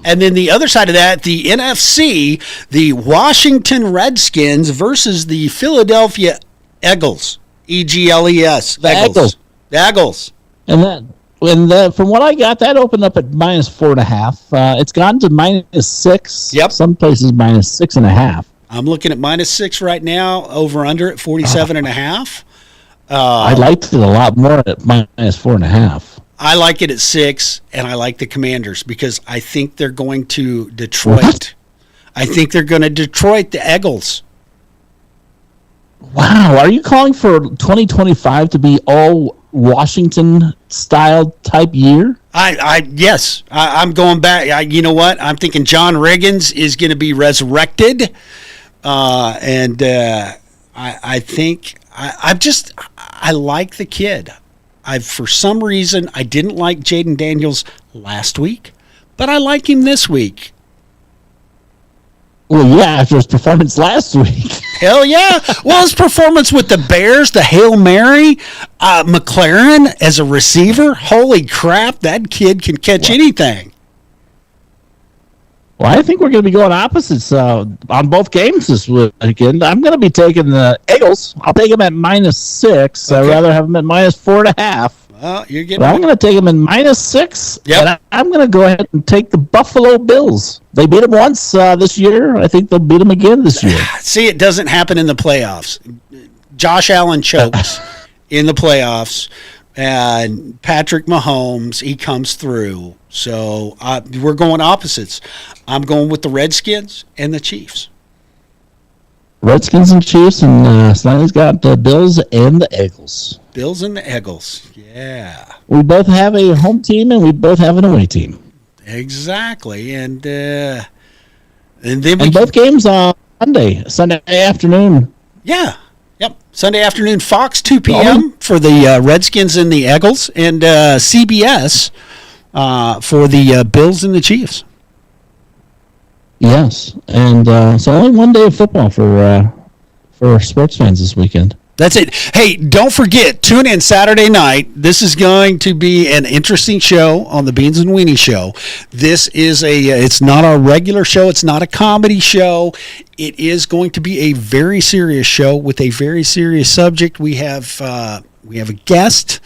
A: then the other side of that, the NFC, the Washington Redskins versus the Philadelphia Eagles. Eagles.
B: The
A: Eagles.
B: And that, from what I got, that opened up at -4.5. It's gone to -6.
A: Yep.
B: Some places -6.5.
A: I'm looking at -6 right now, over under at 47.5.
B: I liked it a lot more at -4.5.
A: I like it at 6, and I like the Commanders because I think they're going to Detroit.
B: What?
A: I think they're going to Detroit the Eagles.
B: Wow, are you calling for 2025 to be all Washington style type year?
A: Yes, I'm going back. You know what? I'm thinking John Riggins is going to be resurrected, and I think I like the kid. For some reason, I didn't like Jaden Daniels last week, but I like him this week.
B: Well, yeah, after his performance last week.
A: Hell yeah. Well, his performance with the Bears, the Hail Mary, McLaren as a receiver, holy crap, that kid can catch anything.
B: Well, I think we're going to be going opposites on both games this weekend. I'm going to be taking the Eagles. I'll take them at -6. Okay. I'd rather have them at -4.5.
A: Well, you're getting.
B: But I'm going to take them in -6.
A: Yep.
B: And I'm going to go ahead and take the Buffalo Bills. They beat them once this year. I think they'll beat them again this year.
A: See, it doesn't happen in the playoffs. Josh Allen chokes in the playoffs, and Patrick Mahomes, he comes through. So we're going opposites. I'm going with the Redskins and the Chiefs.
B: Redskins and Chiefs, and Slaney's got the Bills and the Eagles.
A: Bills and the Eagles, yeah.
B: We both have a home team, and we both have an away team.
A: Exactly, and then
B: both games on Sunday afternoon.
A: Yeah, yep. Sunday afternoon, Fox 2 p.m. for the Redskins and the Eagles, and CBS for the Bills and the Chiefs.
B: Yes, and so only one day of football for sports fans this weekend.
A: That's it. Hey, don't forget, tune in Saturday night. This is going to be an interesting show on the Beans and Weenie Show. This is it's not our regular show. It's not a comedy show. It is going to be a very serious show with a very serious subject. We have a guest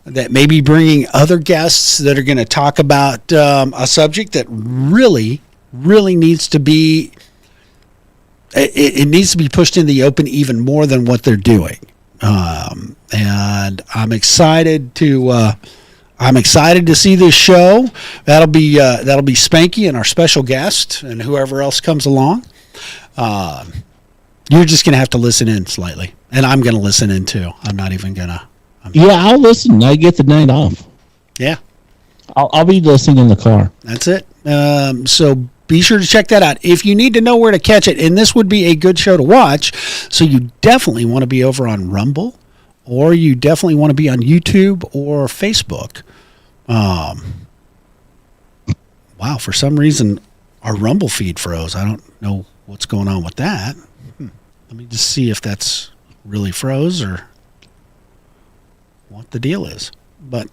A: that may be bringing other guests that are going to talk about a subject that really needs to be. It needs to be pushed in the open even more than what they're doing, and I'm excited to see this show. That'll be Spanky and our special guest and whoever else comes along. You're just gonna have to listen in slightly, and I'm gonna listen in too. I'm not even gonna.
B: I'll listen. I get the night off.
A: Yeah,
B: I'll be listening in the car.
A: That's it. So. Be sure to check that out. If you need to know where to catch it, and this would be a good show to watch, so you definitely want to be over on Rumble, or you definitely want to be on YouTube or Facebook. Wow, for some reason, our Rumble feed froze. I don't know what's going on with that. Let me just see if that's really froze or what the deal is. But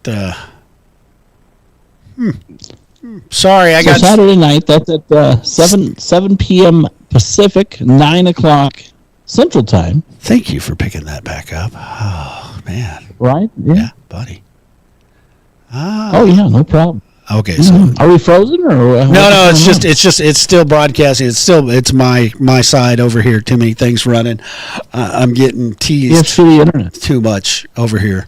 A: sorry, I got
B: Saturday night. That's at 7 p.m. Pacific, 9 o'clock Central Time.
A: Thank you for picking that back up. Oh man,
B: Right?
A: yeah, buddy.
B: Oh yeah, no problem.
A: Okay, so
B: Are we frozen or
A: no, it's still broadcasting. It's my side over here. Too many things running. I'm getting teased
B: through the internet.
A: too much over here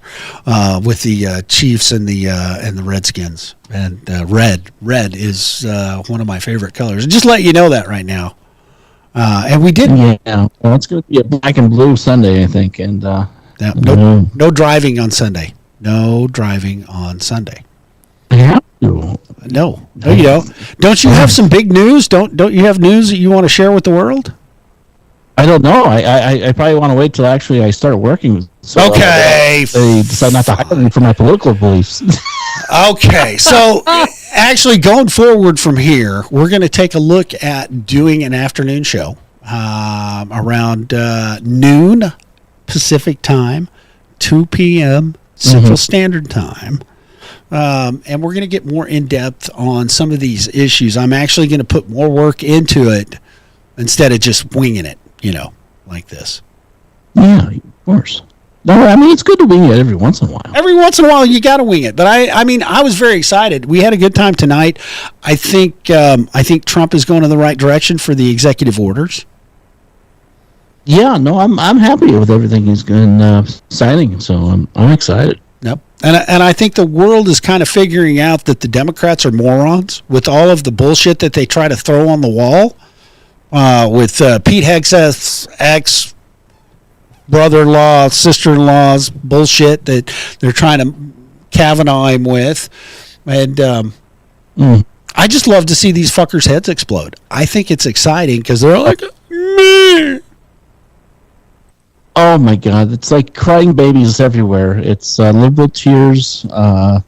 A: with the Chiefs and the Redskins. And red is one of my favorite colors. Just let you know that right now. And we did.
B: Yeah, well, it's going to be a black and blue Sunday, I think. And
A: no driving on Sunday. No driving on Sunday.
B: I have to.
A: No, you don't. Don't you have some big news? Don't you have news that you want to share with the world?
B: I don't know. I probably want to wait till actually I start working. So
A: Okay.
B: They decide not to hire me for my political beliefs.
A: Okay, so actually going forward from here, we're going to take a look at doing an afternoon show around noon Pacific time, 2 p.m. Central Standard Time. And we're going to get more in-depth on some of these issues. I'm actually going to put more work into it instead of just winging it, like this.
B: Yeah, of course. No, I mean, it's good to wing it every once in a while.
A: Every once in a while, you got to wing it. But I was very excited. We had a good time tonight. I think Trump is going in the right direction for the executive orders.
B: Yeah, no, I'm happy with everything he's been signing, so I'm excited.
A: Yep. And I think the world is kind of figuring out that the Democrats are morons with all of the bullshit that they try to throw on the wall with Pete Hegseth's ex brother-in-law, sister-in-law's bullshit that they're trying to Kavanaugh him with. And I just love to see these fuckers' heads explode. I think it's exciting because they're like, meh.
B: Oh my God! It's like crying babies everywhere. It's liberal tears. The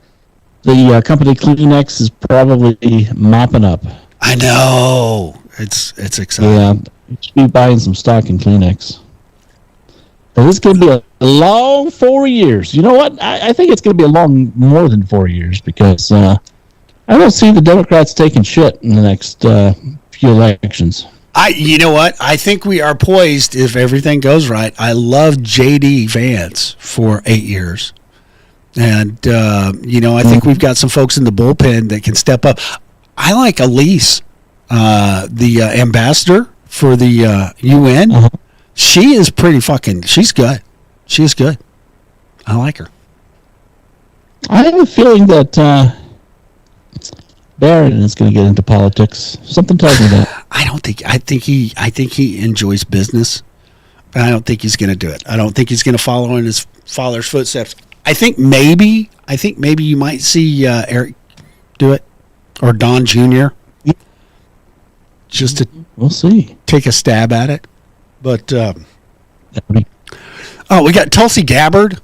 B: company Kleenex is probably mopping up.
A: I know. It's exciting.
B: Yeah, you should be buying some stock in Kleenex. But it's going to be a long 4 years. You know what? I think it's going to be a long more than 4 years because I don't see the Democrats taking shit in the next few elections.
A: You know what? I think we are poised if everything goes right. I love J.D. Vance for 8 years. And, I think we've got some folks in the bullpen that can step up. I like Elise, the ambassador for the UN. Uh-huh. She is she's good. She's good. I like her.
B: I have a feeling that Barron is going to get into politics. Something tells me that.
A: I think he enjoys business, but I don't think he's going to do it. I don't think he's going to follow in his father's footsteps. I think maybe you might see Eric do it or Don Jr. Just to
B: we'll see.
A: Take a stab at it. But we got Tulsi Gabbard.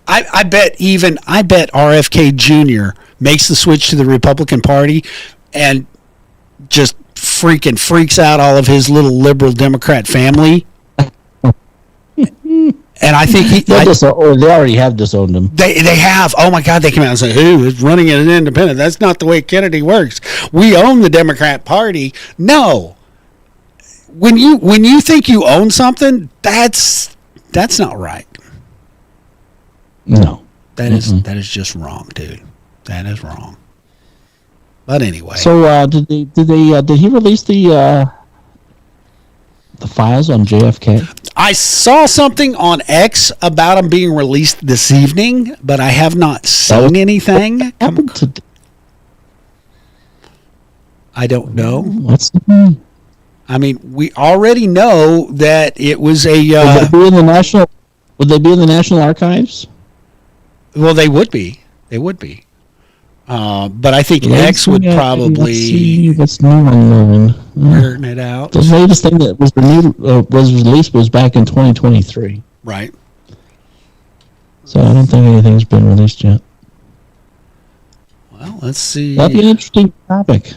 A: I bet RFK Jr. makes the switch to the Republican Party and just freaking freaks out all of his little liberal Democrat family. And I think
B: they already have disowned him.
A: They have. Oh my God! They came out and said, "Who's running as an independent? That's not the way Kennedy works. We own the Democrat Party." No. When you think you own something, that's not right.
B: No,
A: that is just wrong, dude. That is wrong. But anyway.
B: So did he release the files on JFK?
A: I saw something on X about him being released this evening, but I have not seen anything. I don't know. I mean, we already know that it was a.
B: Would they be in the national? Would they be in the National Archives?
A: Well, they would be. They would be. But I think X would probably.
B: Let's new on
A: burn it out.
B: The latest thing that was released was back in 2023.
A: Right.
B: So I don't think anything's been released yet.
A: Well, let's see.
B: That'd be an interesting topic.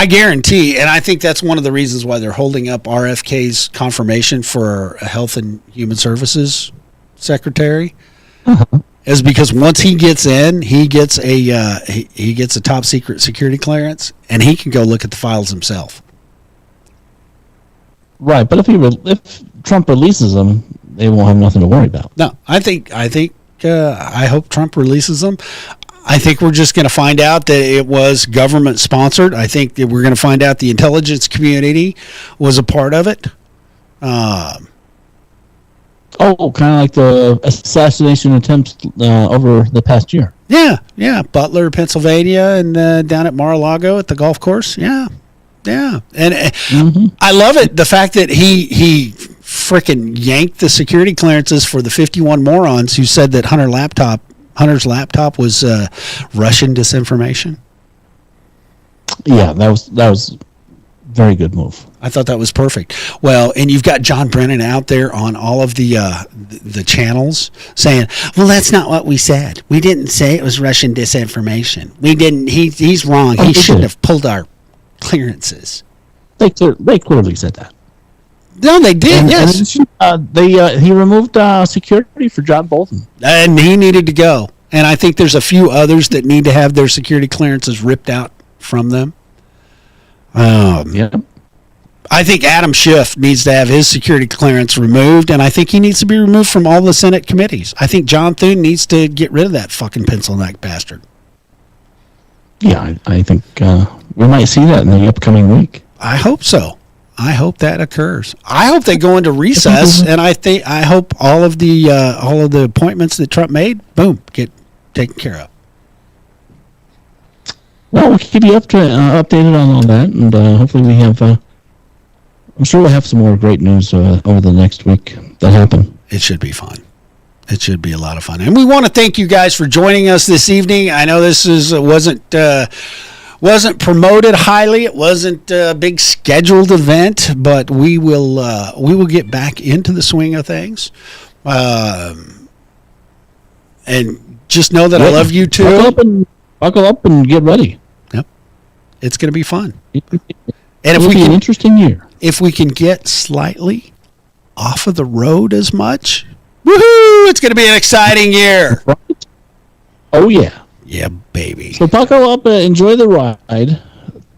A: I guarantee, and I think that's one of the reasons why they're holding up RFK's confirmation for a Health and Human Services Secretary, is because once he gets in, he gets a top secret security clearance, and he can go look at the files himself.
B: Right, but if Trump releases them, they won't have nothing to worry about.
A: No, I hope Trump releases them. I think we're just going to find out that it was government sponsored. I think that we're going to find out the intelligence community was a part of it.
B: Kind of like the assassination attempts over the past year.
A: Yeah. Butler, Pennsylvania, and down at Mar-a-Lago at the golf course. Yeah. And I love it. The fact that he frickin' yanked the security clearances for the 51 morons who said that Hunter's laptop was Russian disinformation.
B: Yeah, that was very good move.
A: I thought that was perfect. Well, and you've got John Brennan out there on all of the channels saying, "Well, that's not what we said. We didn't say it was Russian disinformation. We didn't. He's wrong. He shouldn't have pulled our clearances."
B: They clearly said that.
A: No, they did. Yes,
B: he removed security for John Bolton,
A: and he needed to go. And I think there's a few others that need to have their security clearances ripped out from them.
B: Yeah.
A: I think Adam Schiff needs to have his security clearance removed, and I think he needs to be removed from all the Senate committees. I think John Thune needs to get rid of that fucking pencil neck bastard.
B: Yeah, I think we might see that in the upcoming week.
A: I hope so. I hope that occurs. I hope they go into recess, and I hope all of the appointments that Trump made, boom, get taken care of.
B: Well, we'll keep you updated on all that, and hopefully we have. I'm sure we'll have some more great news over the next week that happen.
A: It should be fun. It should be a lot of fun, and we want to thank you guys for joining us this evening. I know this wasn't promoted highly. It wasn't a big scheduled event, but we will get back into the swing of things. And just know that I love you too.
B: Buckle up and get ready.
A: Yep, it's going to be fun.
B: And if we can, an interesting year.
A: If we can get slightly off of the road as much, woohoo! It's going to be an exciting year.
B: Right? Oh yeah.
A: Yeah, baby.
B: So buckle up, enjoy the ride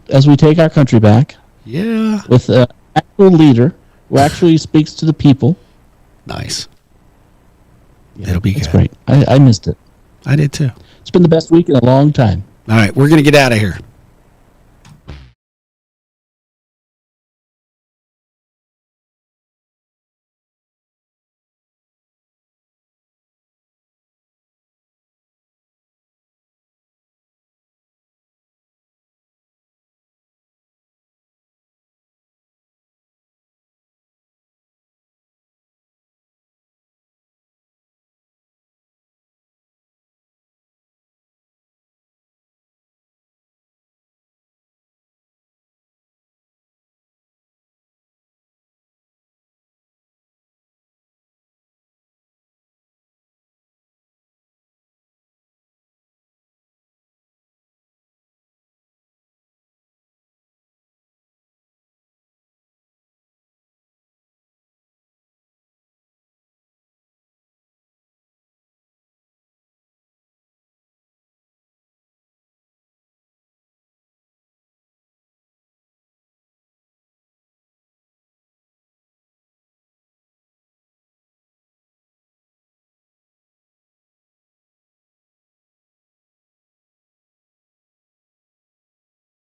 B: as we take our country back.
A: Yeah.
B: With an actual leader who actually speaks to the people.
A: Nice.
B: Yeah,
A: it'll be good.
B: It's great. I missed it.
A: I did too.
B: It's been the best week in a long time.
A: All right, we're going to get out of here.